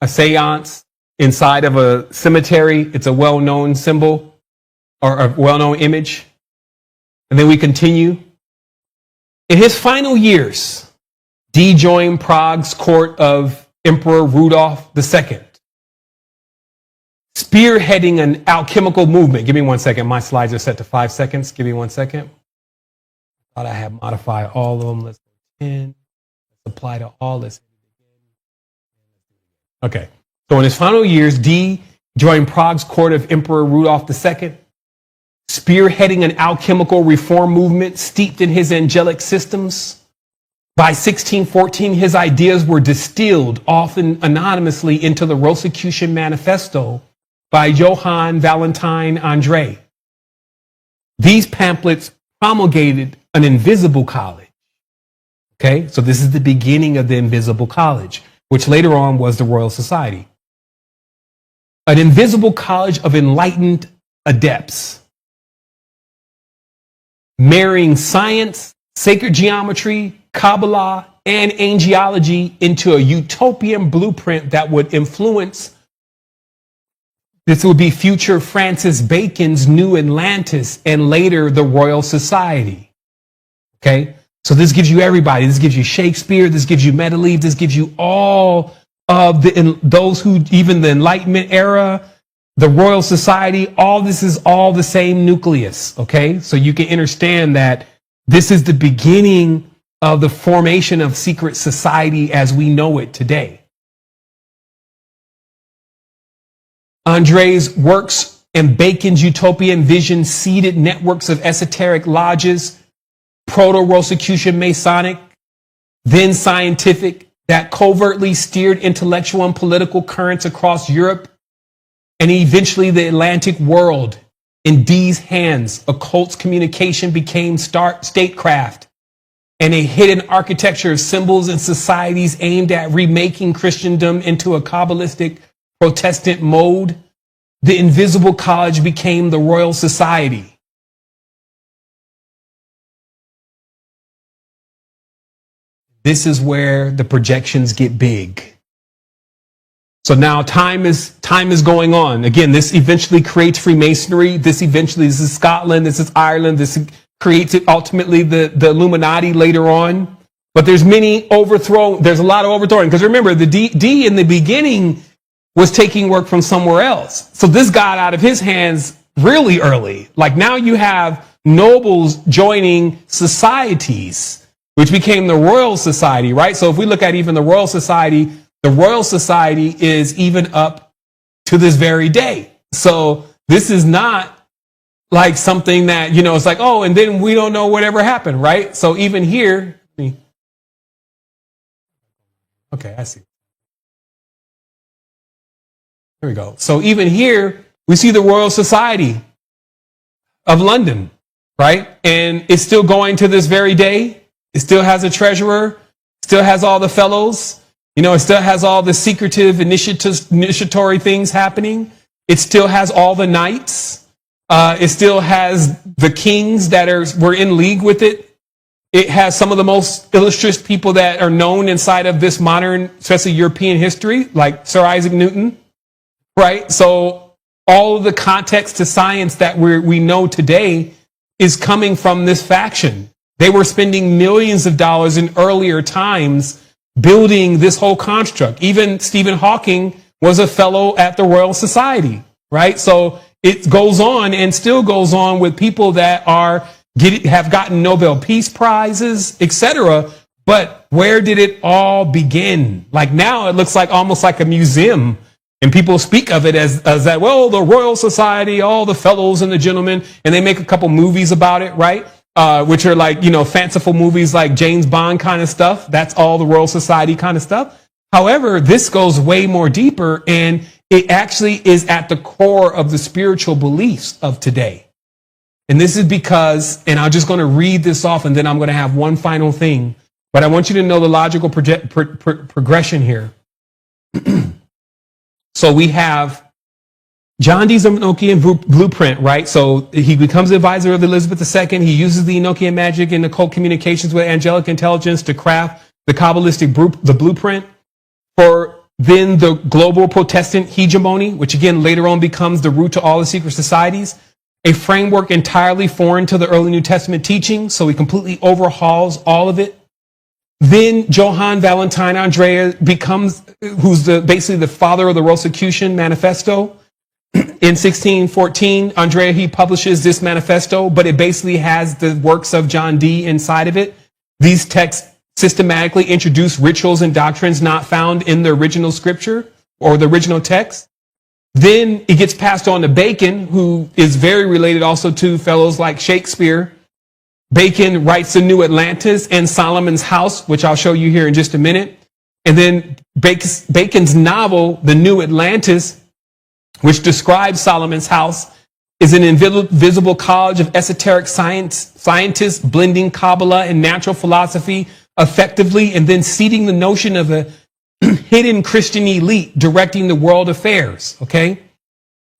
a seance inside of a cemetery. It's a well-known symbol or a well-known image. And then we continue. In his final years, Dee joined Prague's court of Emperor Rudolf II, spearheading an alchemical movement. Give me 1 second. My slides are set to 5 seconds. Give me 1 second. Thought I had modified all of them. Let's go 10. Let's apply to all. Let's okay. So in his final years, Dee joined Prague's court of Emperor Rudolf II, spearheading an alchemical reform movement steeped in his angelic systems. By 1614, his ideas were distilled, often anonymously, into the Rosicrucian Manifesto by Johann Valentine André. These pamphlets promulgated an invisible college. Okay, so this is the beginning of the invisible college, which later on was the Royal Society. An invisible college of enlightened adepts, marrying science, sacred geometry, Kabbalah, and angelology into a utopian blueprint that would influence, this would be future Francis Bacon's New Atlantis and later the Royal Society. Okay? So this gives you everybody. This gives you Shakespeare. This gives you Metternich. This gives you all of those who, even the Enlightenment era, the Royal Society, all this is all the same nucleus. Okay? So you can understand that this is the beginning of the formation of secret society as we know it today. André's works and Bacon's utopian vision seeded networks of esoteric lodges, proto-Rosicrucian Masonic, then scientific, that covertly steered intellectual and political currents across Europe and eventually the Atlantic world. In Dee's hands, occult communication became statecraft, and a hidden architecture of symbols and societies aimed at remaking Christendom into a Kabbalistic Protestant mode, the Invisible College became the Royal Society. This is where the projections get big. So now time is going on. Again, this eventually creates Freemasonry. This is Scotland. This is Ireland. This creates it ultimately the Illuminati later on. But there's a lot of overthrowing. Because remember, the D in the beginning was taking work from somewhere else. So this got out of his hands really early. Like now you have nobles joining societies, which became the Royal Society, right? So if we look at even the Royal Society is even up to this very day. So this is not like something that, it's like, oh, and then we don't know whatever happened, right? So even here, okay, I see. There we go. So even here, we see the Royal Society of London, right? And it's still going to this very day. It still has a treasurer, still has all the fellows. It still has all the secretive initiatory things happening. It still has all the knights. It still has the kings that were in league with it. It has some of the most illustrious people that are known inside of this modern, especially European history, like Sir Isaac Newton, right? So all of the context to science that we know today is coming from this faction. They were spending millions of dollars in earlier times building this whole construct. Even Stephen Hawking was a fellow at the Royal Society, right? So it goes on and still goes on with people that have gotten Nobel Peace Prizes, etc. But where did it all begin? Like now it looks like almost like a museum, and people speak of it as that, well, the Royal Society, all the fellows and the gentlemen, and they make a couple movies about it, right? Which are like, fanciful movies like James Bond kind of stuff. That's all the Royal Society kind of stuff. However, this goes way more deeper, and it actually is at the core of the spiritual beliefs of today. And this is because, and I'm just going to read this off, and then I'm going to have one final thing. But I want you to know the logical progression here. So we have John Dee's Enochian blueprint, right? So he becomes the advisor of Elizabeth II. He uses the Enochian magic and occult communications with angelic intelligence to craft the Kabbalistic blueprint for then the global Protestant hegemony, which again later on becomes the root to all the secret societies, a framework entirely foreign to the early New Testament teaching. So he completely overhauls all of it. Then Johann Valentine Andrea becomes, who's basically the father of the Rosicrucian Manifesto. In 1614, Andrea, he publishes this manifesto, but it basically has the works of John Dee inside of it. These texts systematically introduce rituals and doctrines not found in the original scripture or the original text. Then it gets passed on to Bacon, who is very related also to fellows like Shakespeare. Bacon writes The New Atlantis and Solomon's House, which I'll show you here in just a minute. And then Bacon's novel, The New Atlantis, which describes Solomon's House, is an invisible college of esoteric scientists blending Kabbalah and natural philosophy effectively, and then seeding the notion of a hidden Christian elite directing the world affairs, okay?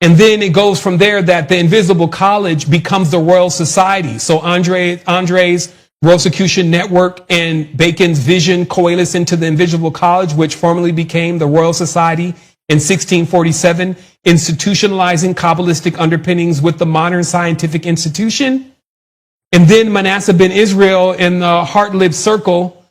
And then it goes from there that the Invisible College becomes the Royal Society. So Andre's Rosicrucian Network and Bacon's vision coalesce into the Invisible College, which formerly became the Royal Society in 1647, institutionalizing Kabbalistic underpinnings with the modern scientific institution. And then Manasseh ben Israel in the Hart-Lib Circle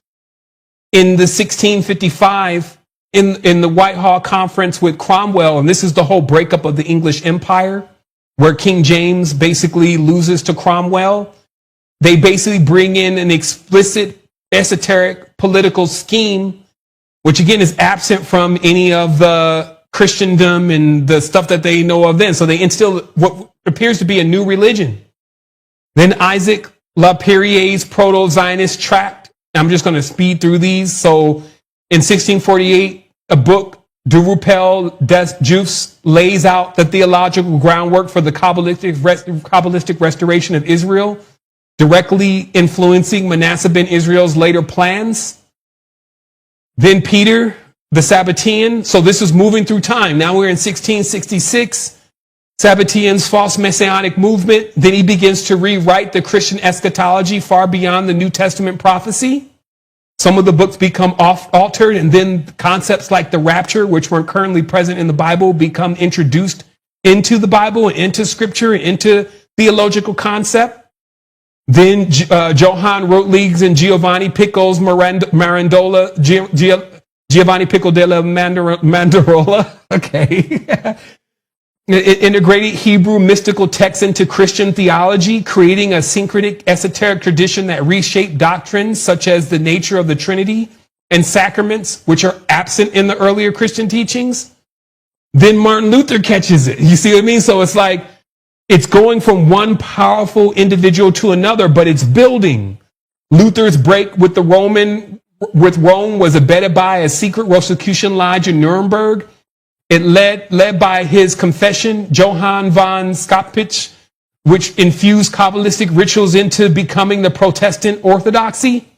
in the 1655 in the Whitehall Conference with Cromwell. And this is the whole breakup of the English Empire, where King James basically loses to Cromwell. They basically bring in an explicit esoteric political scheme, which again is absent from any of the Christendom and the stuff that they know of then. So they instill what appears to be a new religion. Then Isaac Laperrier's Proto-Zionist tract. I'm just going to speed through these. So in 1648, a book, De Rupel des Juifs, lays out the theological groundwork for the Kabbalistic restoration of Israel. directly influencing Manasseh ben Israel's later plans. Then Peter, the Sabbatean. So this is moving through time. Now we're in 1666. Sabbatean's false messianic movement. Then he begins to rewrite the Christian eschatology far beyond the New Testament prophecy. Some of the books become altered, and then concepts like the rapture, which weren't currently present in the Bible, become introduced into the Bible and into scripture and into theological concept. Then Johann Rotlieg's and Giovanni Pico's Mirandola, Giovanni Pico della Mandarola, okay, it integrated Hebrew mystical texts into Christian theology, creating a syncretic esoteric tradition that reshaped doctrines such as the nature of the Trinity and sacraments, which are absent in the earlier Christian teachings. Then Martin Luther catches it. You see what I mean? So it's like, it's going from one powerful individual to another, but it's building. Luther's break with Rome was abetted by a secret Rosicrucian lodge in Nuremberg. It led by his confession, Johann von Skopich, which infused Kabbalistic rituals into becoming the Protestant orthodoxy.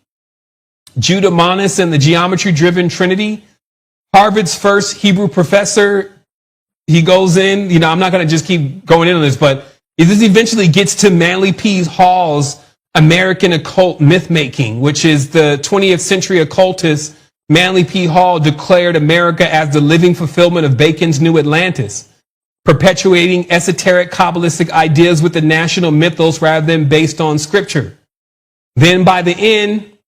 Judah Manis and the geometry-driven Trinity. Harvard's first Hebrew professor, he goes in, I'm not going to just keep going in on this, but this eventually gets to Manly P. Hall's American occult myth-making, which is the 20th century occultist Manly P. Hall declared America as the living fulfillment of Bacon's New Atlantis, perpetuating esoteric Kabbalistic ideas with the national mythos rather than based on scripture. Then by the end,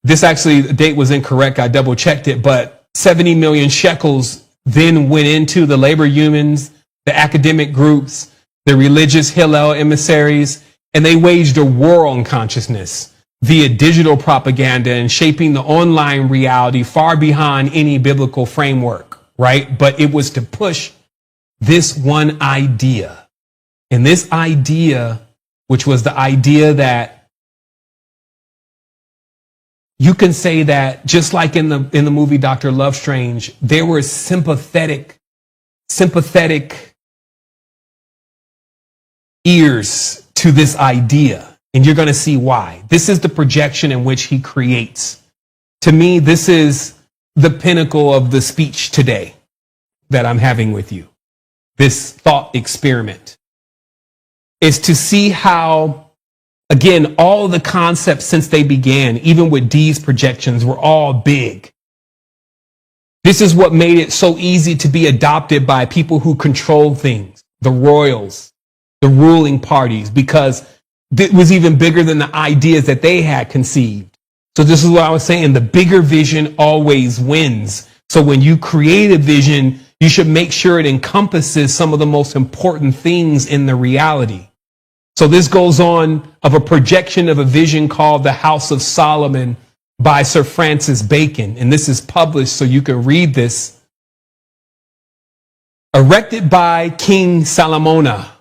the date was incorrect, I double checked it, but 70 million shekels then went into the labor unions, the academic groups, the religious Hillel emissaries, and they waged a war on consciousness via digital propaganda and shaping the online reality far behind any biblical framework, right? But it was to push this one idea. And this idea, which was the idea that you can say that just like in the movie Dr. Lovestrange, there were sympathetic ears to this idea. And you're going to see why. This is the projection in which he creates. To me, this is the pinnacle of the speech today that I'm having with you. This thought experiment is to see how, again, all the concepts since they began, even with Dee's projections, were all big. This is what made it so easy to be adopted by people who control things, the royals, the ruling parties, because it was even bigger than the ideas that they had conceived. So this is what I was saying. The bigger vision always wins. So when you create a vision, you should make sure it encompasses some of the most important things in the reality. So this goes on of a projection of a vision called The House of Solomon by Sir Francis Bacon. And this is published so you can read this. Erected by King Salomona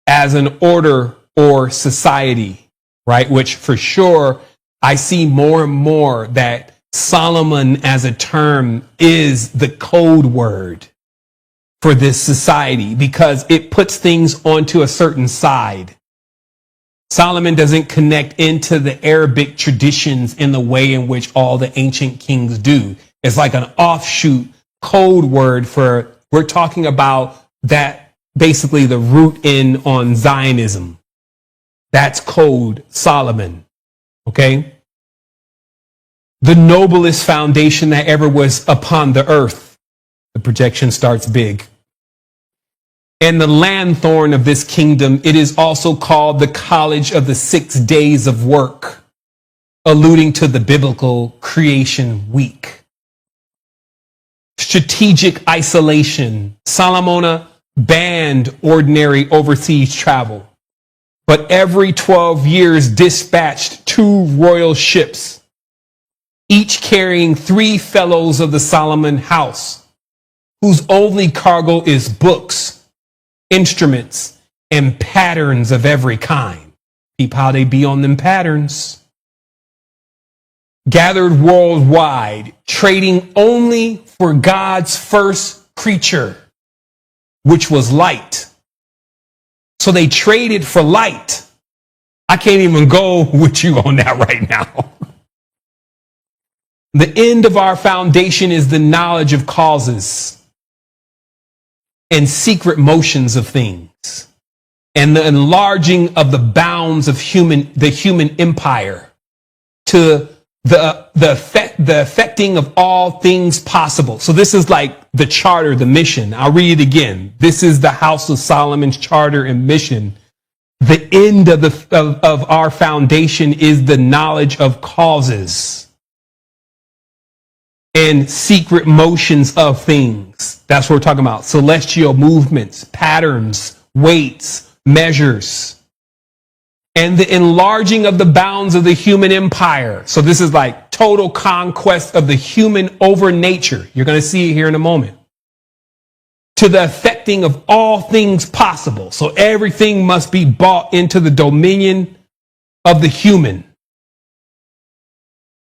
as an order or society, right? Which for sure, I see more and more that Solomon as a term is the code word for this society because it puts things onto a certain side. Solomon doesn't connect into the Arabic traditions in the way in which all the ancient kings do. It's like an offshoot code word for, we're talking about that, basically the root in on Zionism. That's code Solomon, okay? The noblest foundation that ever was upon the earth. The projection starts big. And the lanthorn of this kingdom, it is also called the College of the 6 Days of Work, alluding to the biblical creation week. Strategic isolation. Salomona banned ordinary overseas travel, but every 12 years dispatched 2 royal ships, each carrying 3 fellows of the Solomon house, whose only cargo is books, instruments, and patterns of every kind. Peep how they be on them patterns. Gathered worldwide, trading only for God's first creature, which was light. So they traded for light. I can't even go with you on that right now. The end of our foundation is the knowledge of causes and secret motions of things, and the enlarging of the bounds of the human empire to the affecting of all things possible. So this is like the charter, the mission. I'll read it again. This is the House of Solomon's charter and mission. The end of our foundation is the knowledge of causes and secret motions of things. That's what we're talking about. Celestial movements, patterns, weights, measures, and the enlarging of the bounds of the human empire. So this is like total conquest of the human over nature. You're going to see it here in a moment. To the affecting of all things possible. So everything must be brought into the dominion of the human.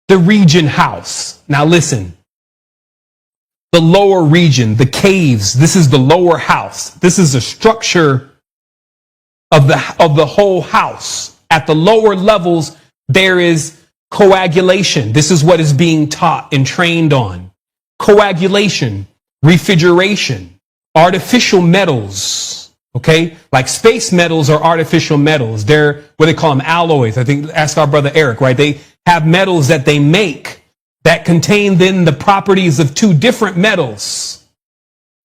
The region house. Now listen. The lower region, the caves, this is the lower house. This is a structure of the whole house. At the lower levels, there is coagulation. This is what is being taught and trained on. Coagulation, refrigeration, artificial metals, okay? Like space metals are artificial metals. They're what they call them, alloys. I think, ask our brother Eric, right? They have metals that they make that contain then the properties of two different metals.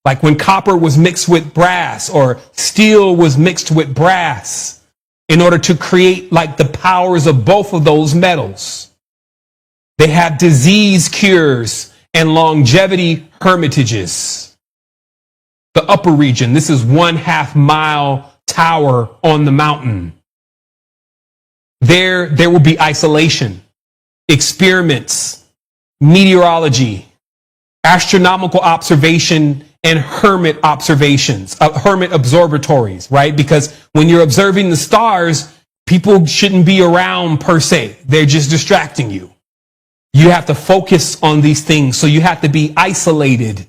Like when copper was mixed with brass or steel was mixed with brass in order to create like the powers of both of those metals. They have disease cures and longevity hermitages. The upper region, this is 1/2 mile tower on the mountain. There will be isolation, experiments, meteorology, astronomical observation, and hermit observations, hermit observatories, right? Because when you're observing the stars, people shouldn't be around per se. They're just distracting you. You have to focus on these things. So you have to be isolated,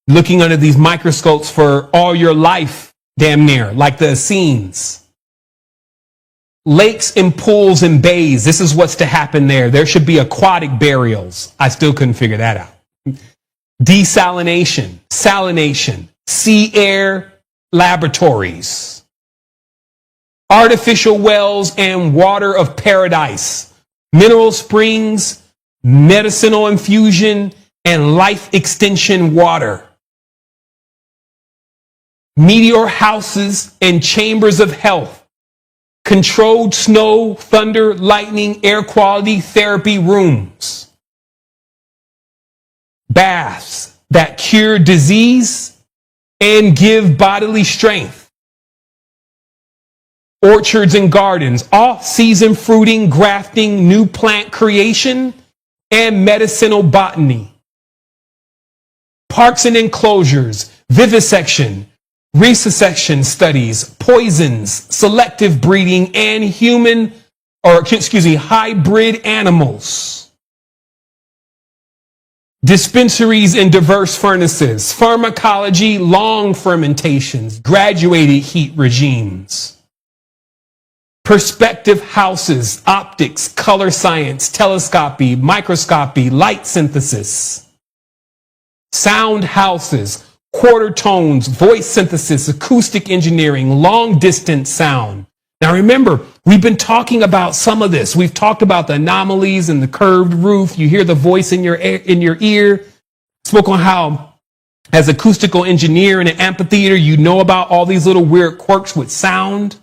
looking under these microscopes for all your life, damn near, like the Essenes. Lakes and pools and bays. This is what's to happen there. There should be aquatic burials. I still couldn't figure that out. Desalination, salination, sea air laboratories, artificial wells and water of paradise, mineral springs, medicinal infusion, and life extension water. Meteor houses and chambers of health. Controlled snow, thunder, lightning, air quality therapy rooms. Baths that cure disease and give bodily strength. Orchards and gardens, off-season fruiting, grafting, new plant creation, and medicinal botany. Parks and enclosures, vivisection, resuscitation studies, poisons, selective breeding, and hybrid animals. Dispensaries and diverse furnaces, pharmacology, long fermentations, graduated heat regimes. Perspective houses, optics, color science, telescopy, microscopy, light synthesis. Sound houses, quarter tones, voice synthesis, acoustic engineering, long distance sound. Now remember, we've been talking about some of this. We've talked about the anomalies and the curved roof. You hear the voice in your ear. Spoke on how, as acoustical engineer in an amphitheater, you know about all these little weird quirks with sound.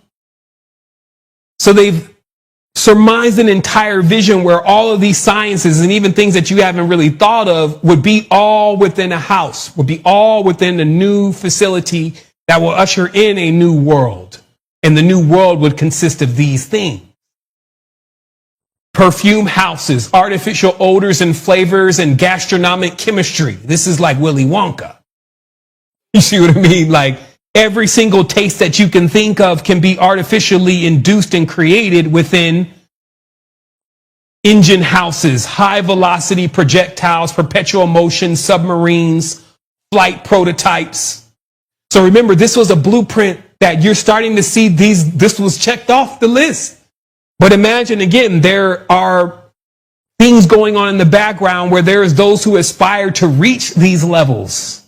So they've surmised an entire vision where all of these sciences and even things that you haven't really thought of would be all within a house, would be all within a new facility that will usher in a new world. And the new world would consist of these things. Perfume houses, artificial odors and flavors, and gastronomic chemistry. This is like Willy Wonka. You see what I mean? Like every single taste that you can think of can be artificially induced and created within engine houses, high velocity projectiles, perpetual motion, submarines, flight prototypes. So remember, this was a blueprint that you're starting to see this was checked off the list. But imagine again, there are things going on in the background where there is those who aspire to reach these levels.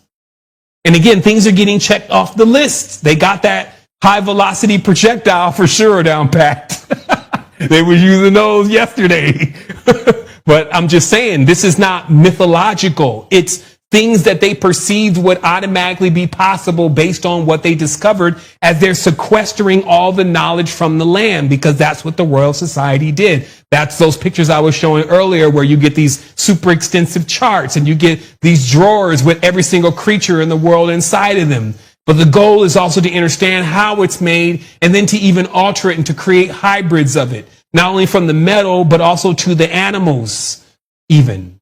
And again, things are getting checked off the list. They got that high velocity projectile for sure down pat. They were using those yesterday. But I'm just saying, this is not mythological. It's things that they perceived would automatically be possible based on what they discovered as they're sequestering all the knowledge from the land, because that's what the Royal Society did. That's those pictures I was showing earlier where you get these super extensive charts and you get these drawers with every single creature in the world inside of them. But the goal is also to understand how it's made and then to even alter it and to create hybrids of it, not only from the metal, but also to the animals even.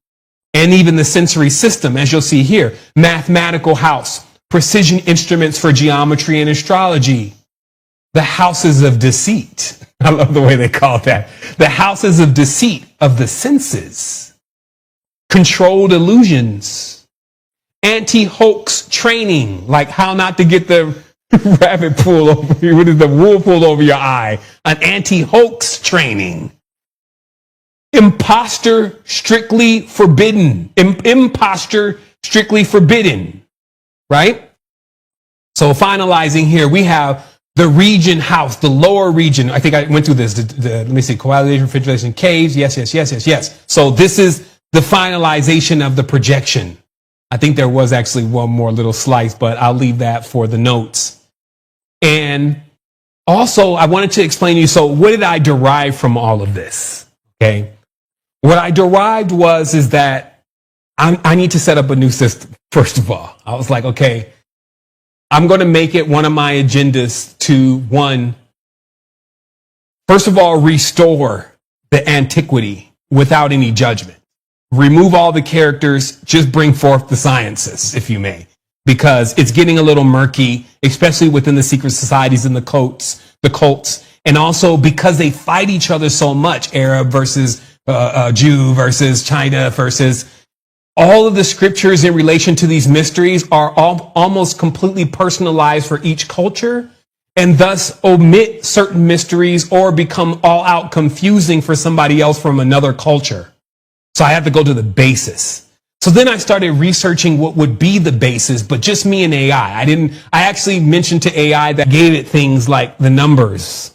And even the sensory system, as you'll see here, mathematical house, precision instruments for geometry and astrology, the houses of deceit. I love the way they call it that. The houses of deceit of the senses, controlled illusions, anti-hoax training, like how not to get the rabbit pulled over you, what is the wool pulled over your eye, an anti-hoax training. Imposter strictly forbidden. Imposter strictly forbidden. Right? So finalizing here, we have the region house, the lower region. I think I went through this. Let me see. Coagulation, refrigeration, caves. Yes. So this is the finalization of the projection. I think there was actually one more little slice, but I'll leave that for the notes. And also, I wanted to explain to you, so what did I derive from all of this? Okay. What I derived is that I need to set up a new system, first of all. I was like, okay, I'm going to make it one of my agendas to, one, first of all, restore the antiquity without any judgment. Remove all the characters, just bring forth the sciences, if you may, because it's getting a little murky, especially within the secret societies and the cults, and also because they fight each other so much, Arab versus Jew versus China versus all of the scriptures in relation to these mysteries are almost completely personalized for each culture, and thus omit certain mysteries or become all out confusing for somebody else from another culture. So I have to go to the basis. So then I started researching what would be the basis, but just me and AI. I actually mentioned to AI that I gave it things like the numbers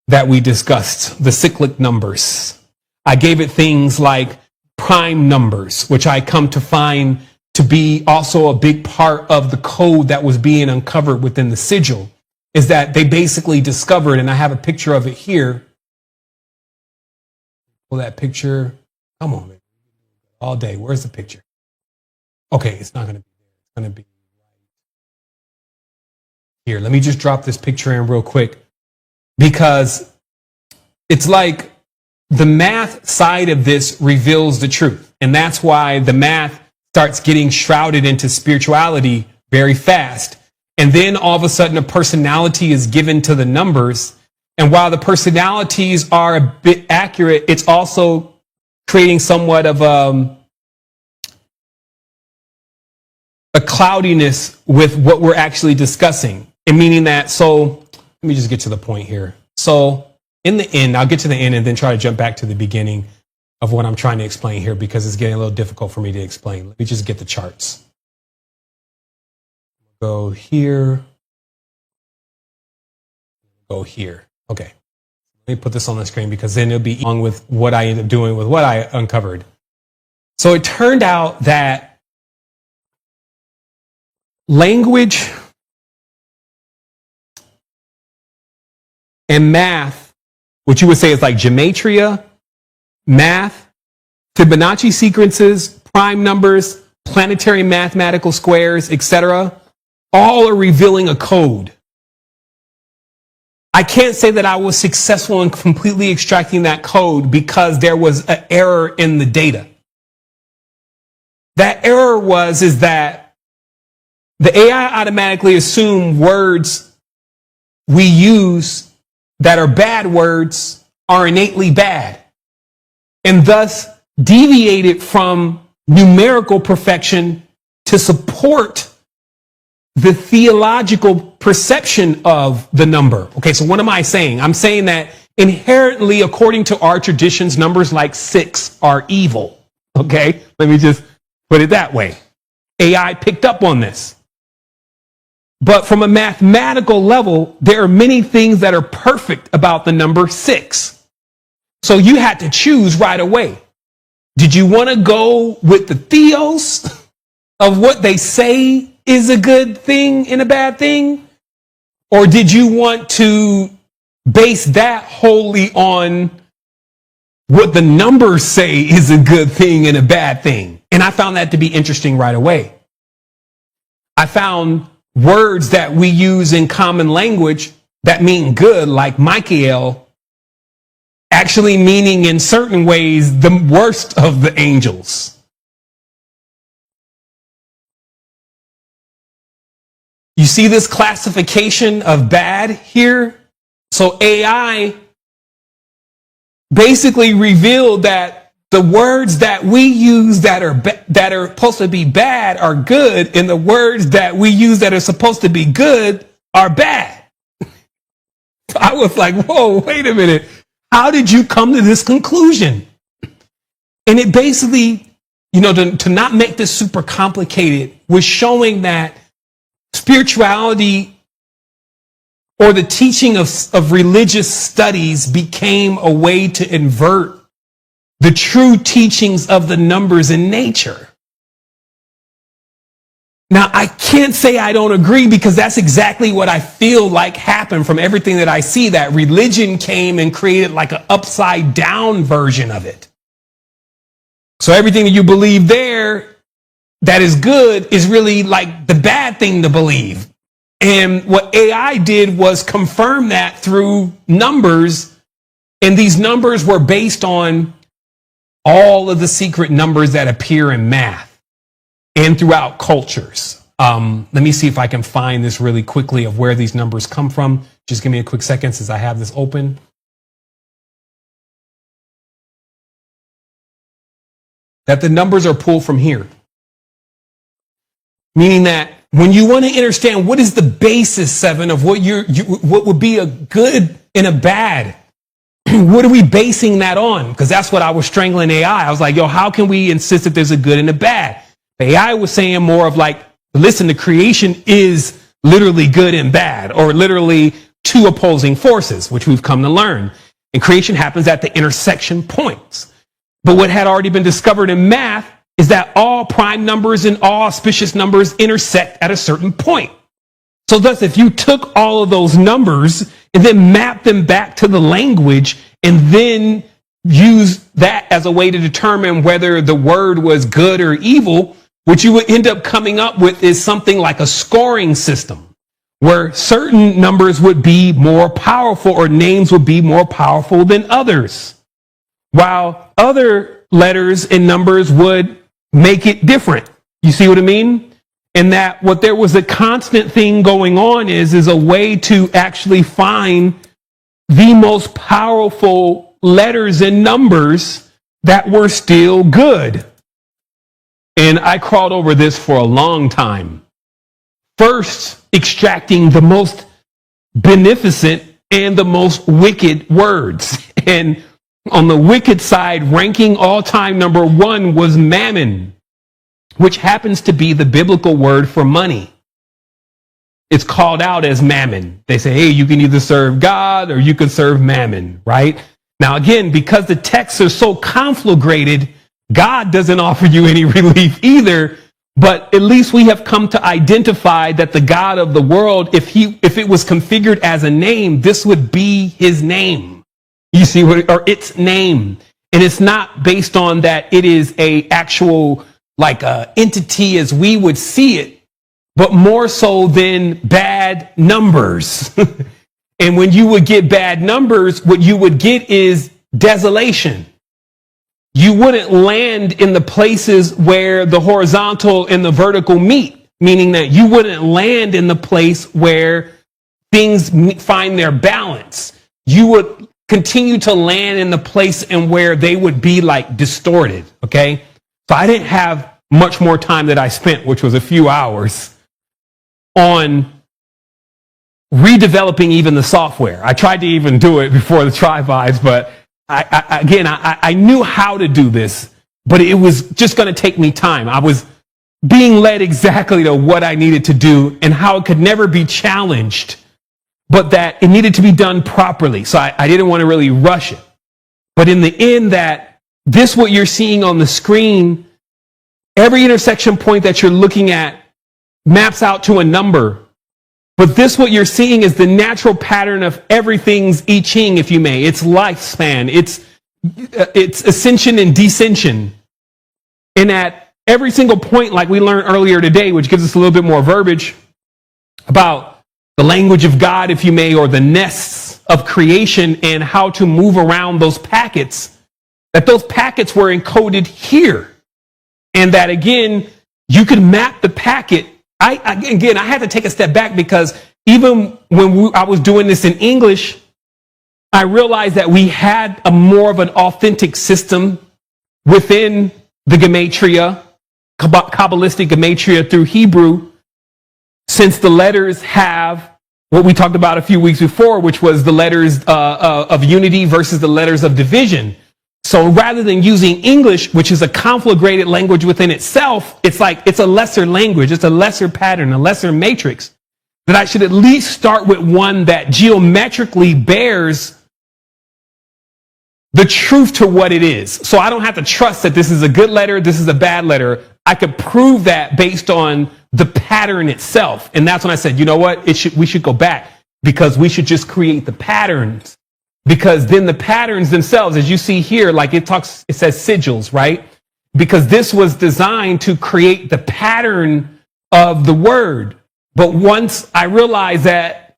that we discussed, the cyclic numbers. I gave it things like prime numbers, which I come to find to be also a big part of the code that was being uncovered within the sigil, is that they basically discovered, and I have a picture of it here. Pull that picture. Come on, man. All day. Where's the picture? Okay, it's not going to be there. It's going to be here. Let me just drop this picture in real quick, because it's like the math side of this reveals the truth. And that's why the math starts getting shrouded into spirituality very fast. And then all of a sudden a personality is given to the numbers. And while the personalities are a bit accurate, it's also creating somewhat of a cloudiness with what we're actually discussing. And meaning that, so let me just get to the point here. So in the end, I'll get to the end and then try to jump back to the beginning of what I'm trying to explain here, because it's getting a little difficult for me to explain. Let me just get the charts. Go here. Go here. Okay. Let me put this on the screen, because then it'll be along with what I end up doing with what I uncovered. So it turned out that language and math, what you would say is like gematria, math, Fibonacci sequences, prime numbers, planetary mathematical squares, etc., all are revealing a code. I can't say that I was successful in completely extracting that code because there was an error in the data. That error is that the AI automatically assumed words we use that are bad words are innately bad, and thus deviated from numerical perfection to support the theological perception of the number. Okay, so what am I saying? I'm saying that inherently, according to our traditions, numbers like 6 are evil. Okay? Let me just put it that way. AI picked up on this. But from a mathematical level, there are many things that are perfect about the number 6. So you had to choose right away. Did you want to go with the theos of what they say is a good thing and a bad thing? Or did you want to base that wholly on what the numbers say is a good thing and a bad thing? And I found that to be interesting right away. I found words that we use in common language that mean good, like Michael, actually meaning in certain ways the worst of the angels. You see this classification of bad here? So AI basically revealed that the words that we use that are supposed to be bad are good, and the words that we use that are supposed to be good are bad. I was like, whoa, wait a minute. How did you come to this conclusion? And it basically, to not make this super complicated, was showing that spirituality or the teaching of religious studies became a way to invert the true teachings of the numbers in nature. Now, I can't say I don't agree, because that's exactly what I feel like happened from everything that I see, that religion came and created like an upside down version of it. So everything that you believe there that is good is really like the bad thing to believe. And what AI did was confirm that through numbers, and these numbers were based on all of the secret numbers that appear in math and throughout cultures. Let me see if I can find this really quickly of where these numbers come from. Just give me a quick second since I have this open. That the numbers are pulled from here. Meaning that when you want to understand what is the basis, Sevan, of what would be a good and a bad, what are we basing that on? Because that's what I was strangling AI. I was like, yo, how can we insist that there's a good and a bad? The AI was saying more of like, listen, the creation is literally good and bad, or literally two opposing forces, which we've come to learn. And creation happens at the intersection points. But what had already been discovered in math is that all prime numbers and all auspicious numbers intersect at a certain point. So thus, if you took all of those numbers and then mapped them back to the language and then used that as a way to determine whether the word was good or evil, what you would end up coming up with is something like a scoring system, where certain numbers would be more powerful or names would be more powerful than others, while other letters and numbers would make it different. You see what I mean? And that what there was a constant thing going on is a way to actually find the most powerful letters and numbers that were still good. And I crawled over this for a long time. First, extracting the most beneficent and the most wicked words. And on the wicked side, ranking all-time number one was mammon, which happens to be the biblical word for money. It's called out as mammon. They say, hey, you can either serve God or you can serve mammon, right? Now, again, because the texts are so conflagrated, God doesn't offer you any relief either, but at least we have come to identify that the God of the world, if it was configured as a name, this would be his name. You see what, or its name. And it's not based on that it is a actual like a entity as we would see it, but more so than bad numbers. And when you would get bad numbers, what you would get is desolation. You wouldn't land in the places where the horizontal and the vertical meet, meaning that you wouldn't land in the place where things find their balance. You would continue to land in the place and where they would be like distorted. Okay. So I didn't have much more time that I spent, which was a few hours, on redeveloping even the software. I tried to even do it before the tri-vibes, but I knew how to do this, but it was just going to take me time. I was being led exactly to what I needed to do and how it could never be challenged, but that it needed to be done properly. So I didn't want to really rush it. But in the end, that this, what you're seeing on the screen, every intersection point that you're looking at maps out to a number. But this, what you're seeing, is the natural pattern of everything's I Ching, if you may. It's lifespan. It's ascension and descension. And at every single point, like we learned earlier today, which gives us a little bit more verbiage about the language of God, if you may, or the nests of creation and how to move around those packets, that those packets were encoded here. And that, again, you could map the packet. I had to take a step back, because even when I was doing this in English, I realized that we had a more of an authentic system within the gematria, Kabbalistic gematria through Hebrew, since the letters have what we talked about a few weeks before, which was the letters of unity versus the letters of division. So rather than using English, which is a conflagrated language within itself, it's like it's a lesser language, it's a lesser pattern, a lesser matrix, that I should at least start with one that geometrically bears the truth to what it is. So I don't have to trust that this is a good letter, this is a bad letter. I could prove that based on the pattern itself. And that's when I said, you know what, we should go back, because we should just create the patterns. Because then the patterns themselves, as you see here, like it says sigils, right? Because this was designed to create the pattern of the word. But once I realized that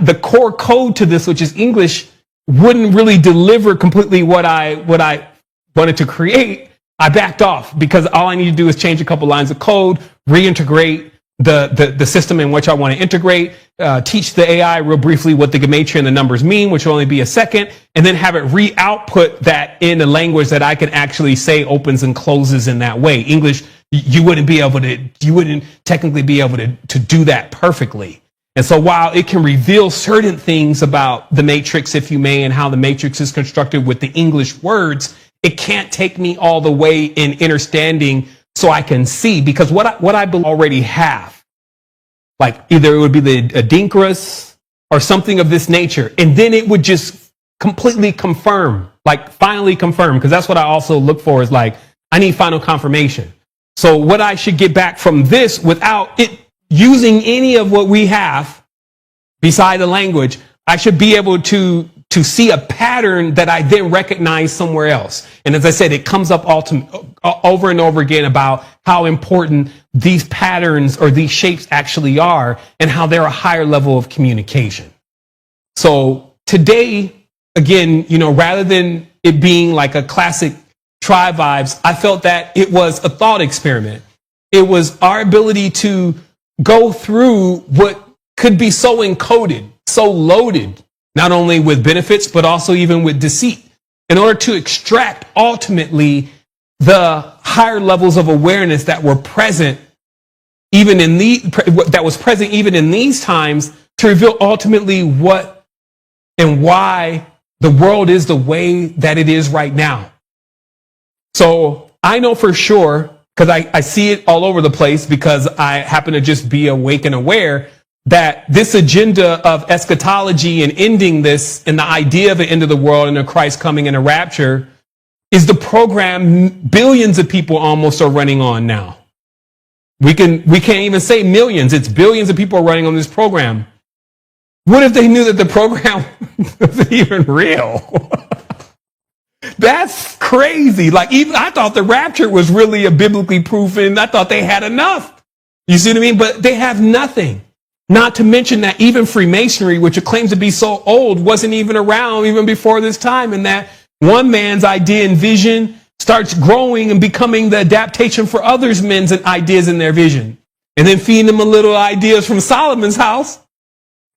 the core code to this, which is English, wouldn't really deliver completely what I wanted to create, I backed off, because all I need to do is change a couple lines of code, reintegrate the system in which I want to integrate, teach the AI real briefly what the gematria and the numbers mean, which will only be a second, and then have it re-output that in a language that I can actually say opens and closes in that way. English, you wouldn't technically be able to do that perfectly. And so while it can reveal certain things about the matrix, if you may, and how the matrix is constructed with the English words, it can't take me all the way in understanding so I can see, because what I already have, like either it would be the Adinkras or something of this nature, and then it would just completely confirm, like finally confirm, because that's what I also look for, is like, I need final confirmation. So what I should get back from this without it using any of what we have beside the language, I should be able to see a pattern that I then recognize somewhere else. And as I said, it comes up over and over again about how important these patterns or these shapes actually are, and how they're a higher level of communication. So today, again, rather than it being like a classic tri-vibes, I felt that it was a thought experiment. It was our ability to go through what could be so encoded, so loaded, not only with benefits, but also even with deceit, in order to extract ultimately the higher levels of awareness that were present even in these times, to reveal ultimately what and why the world is the way that it is right now. So I know for sure, because I see it all over the place, because I happen to just be awake and aware, that this agenda of eschatology and ending this, and the idea of the end of the world and of Christ coming in a rapture, is the program billions of people almost are running on now. We can't even say millions, it's billions of people are running on this program. What if they knew that the program wasn't even real? That's crazy. Like, even I thought the rapture was really a biblically proven, I thought they had enough. You see what I mean? But they have nothing. Not to mention that even Freemasonry, which it claims to be so old, wasn't even around even before this time, and that one man's idea and vision starts growing and becoming the adaptation for others' men's ideas and their vision. And then feeding them a little ideas from Solomon's house.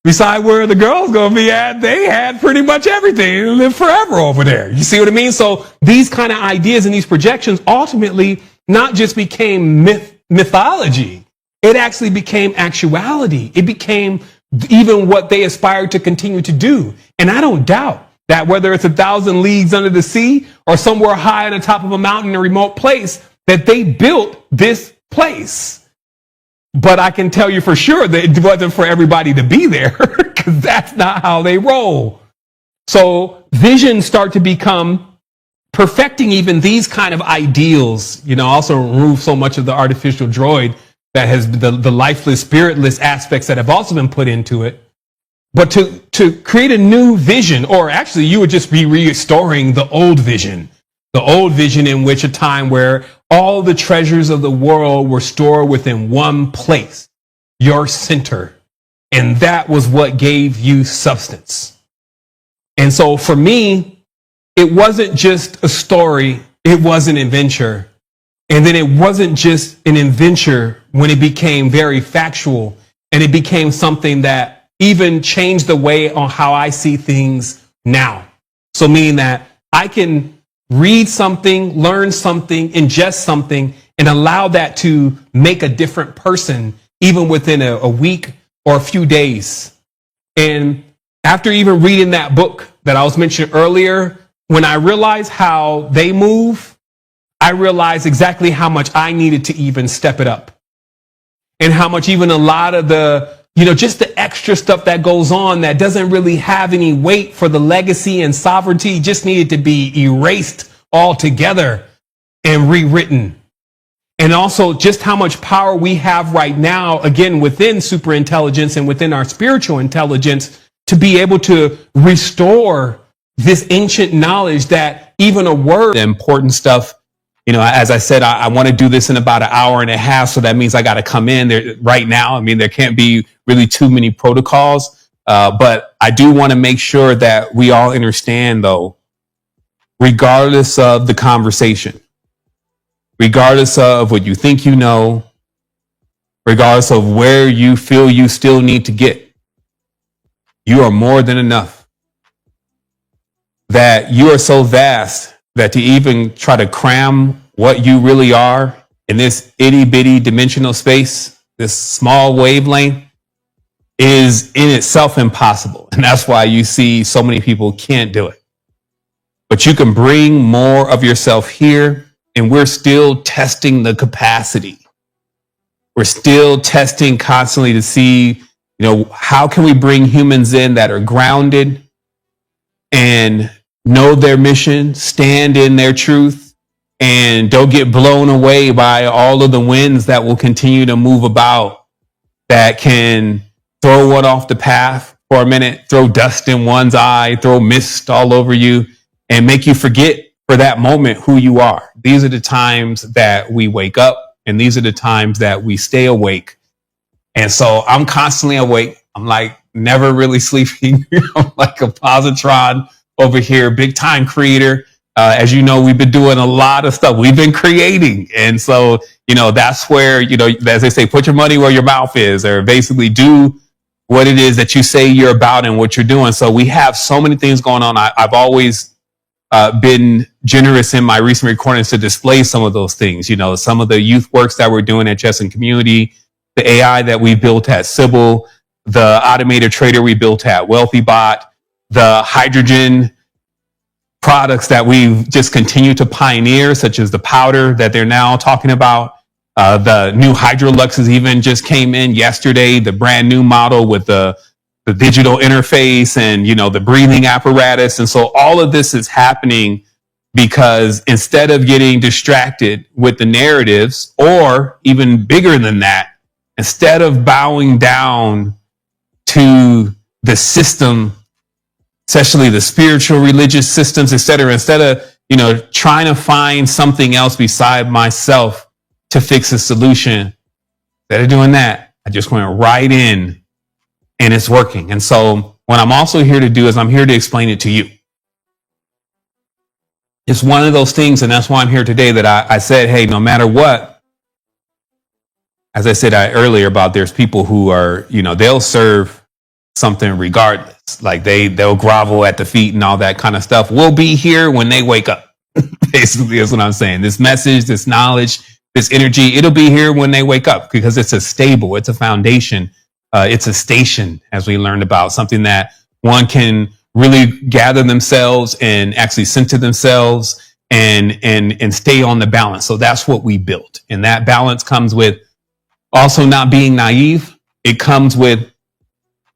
Beside where the girl's going to be at, they had pretty much everything and live forever over there. You see what I mean? So these kind of ideas and these projections ultimately not just became mythology. It actually became actuality. It became even what they aspire to continue to do. And I don't doubt that whether it's 1,000 leagues under the sea or somewhere high on the top of a mountain in a remote place, that they built this place. But I can tell you for sure that it wasn't for everybody to be there, because that's not how they roll. So visions start to become perfecting even these kind of ideals. Also remove so much of the artificial droid that has the lifeless, spiritless aspects that have also been put into it. But to create a new vision, or actually you would just be restoring the old vision in which a time where all the treasures of the world were stored within one place, your center. And that was what gave you substance. And so for me, it wasn't just a story, it was an adventure. And then it wasn't just an adventure when it became very factual, and it became something that even changed the way on how I see things now. So meaning that I can read something, learn something, ingest something, and allow that to make a different person, even within a week or a few days. And after even reading that book that I was mentioning earlier, when I realized how they move, I realized exactly how much I needed to even step it up. And how much even a lot of the, just the extra stuff that goes on that doesn't really have any weight for the legacy and sovereignty just needed to be erased altogether and rewritten. And also just how much power we have right now, again, within superintelligence and within our spiritual intelligence, to be able to restore this ancient knowledge that even a word, the important stuff. As I said, I want to do this in about an hour and a half. So that means I got to come in there right now. There can't be really too many protocols. But I do want to make sure that we all understand, though, regardless of the conversation, regardless of what you think you know, regardless of where you feel you still need to get, you are more than enough. That you are so vast that to even try to cram what you really are in this itty bitty dimensional space, this small wavelength, is in itself impossible. And that's why you see so many people can't do it. But you can bring more of yourself here, and we're still testing the capacity. We're still testing constantly to see, how can we bring humans in that are grounded and know their mission, stand in their truth, and don't get blown away by all of the winds that will continue to move about, that can throw one off the path for a minute, throw dust in one's eye, throw mist all over you, and make you forget for that moment who you are. These are the times that we wake up, and these are the times that we stay awake. And so I'm constantly awake. I'm like never really sleeping. I'm like a positron over here, big time creator. As you know, we've been doing a lot of stuff. We've been creating. And so, that's where, as they say, put your money where your mouth is, or basically do what it is that you say you're about and what you're doing. So we have so many things going on. I've always been generous in my recent recordings to display some of those things. Some of the youth works that we're doing at Chess and Community, the AI that we built at Sybil, the automated trader we built at WealthyBot, the hydrogen products that we've just continued to pioneer, such as the powder that they're now talking about. The new Hydroluxes even just came in yesterday, the brand new model with the digital interface and, the breathing apparatus. And so all of this is happening because instead of getting distracted with the narratives, or even bigger than that, instead of bowing down to the system, especially the spiritual religious systems, etc., instead of, trying to find something else beside myself to fix a solution, instead of doing that, I just went right in, and it's working. And so what I'm also here to do is I'm here to explain it to you. It's one of those things, and that's why I'm here today, that I said, hey, no matter what, as I said earlier about there's people who are, they'll serve something regardless. Like they'll grovel at the feet and all that kind of stuff. We'll be here when they wake up. Basically, that's what I'm saying. This message, this knowledge, this energy, it'll be here when they wake up, because it's a foundation It's a station, as we learned about, something that one can really gather themselves and actually center themselves and stay on the balance. So that's what we built. And that balance comes with also not being naive. It comes with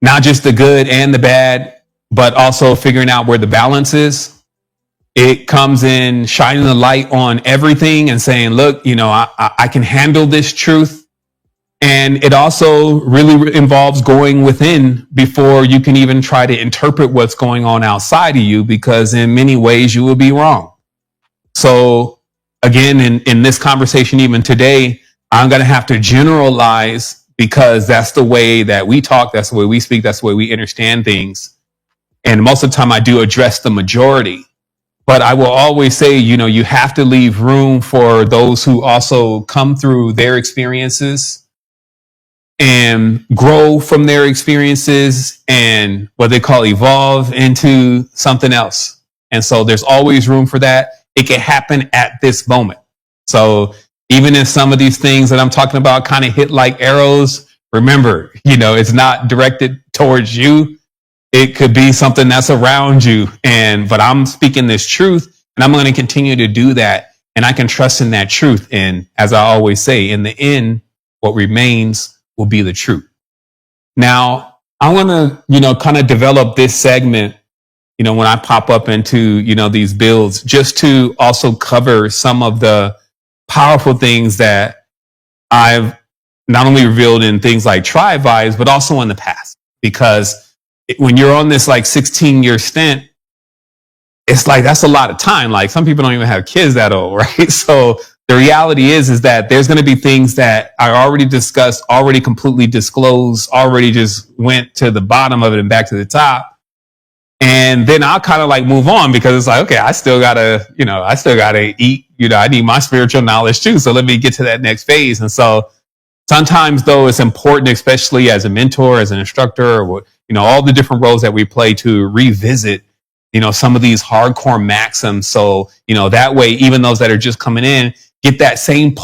not just the good and the bad, but also figuring out where the balance is. It comes in shining the light on everything and saying, look, I can handle this truth. And it also really involves going within before you can even try to interpret what's going on outside of you, because in many ways you will be wrong. So again, in this conversation, even today, I'm going to have to generalize, because that's the way that we talk. That's the way we speak. That's the way we understand things. And most of the time I do address the majority, but I will always say, you have to leave room for those who also come through their experiences and grow from their experiences and what they call evolve into something else. And so there's always room for that. It can happen at this moment. So even if some of these things that I'm talking about kind of hit like arrows, remember, it's not directed towards you. It could be something that's around you. But I'm speaking this truth, and I'm going to continue to do that. And I can trust in that truth. And as I always say, in the end, what remains will be the truth. Now, I want to, kind of develop this segment, when I pop up into, these builds, just to also cover some of the powerful things that I've not only revealed in things like Tribe Vibes, but also in the past. Because when you're on this like 16-year stint, it's like, that's a lot of time. Like, some people don't even have kids that old, right? So the reality is that there's going to be things that I already discussed, already completely disclosed, already just went to the bottom of it and back to the top. And then I'll kind of like move on, because it's like, okay, I still gotta eat, I need my spiritual knowledge too. So let me get to that next phase. And so sometimes though, it's important, especially as a mentor, as an instructor, or, all the different roles that we play, to revisit, some of these hardcore maxims. So, that way, even those that are just coming in get that same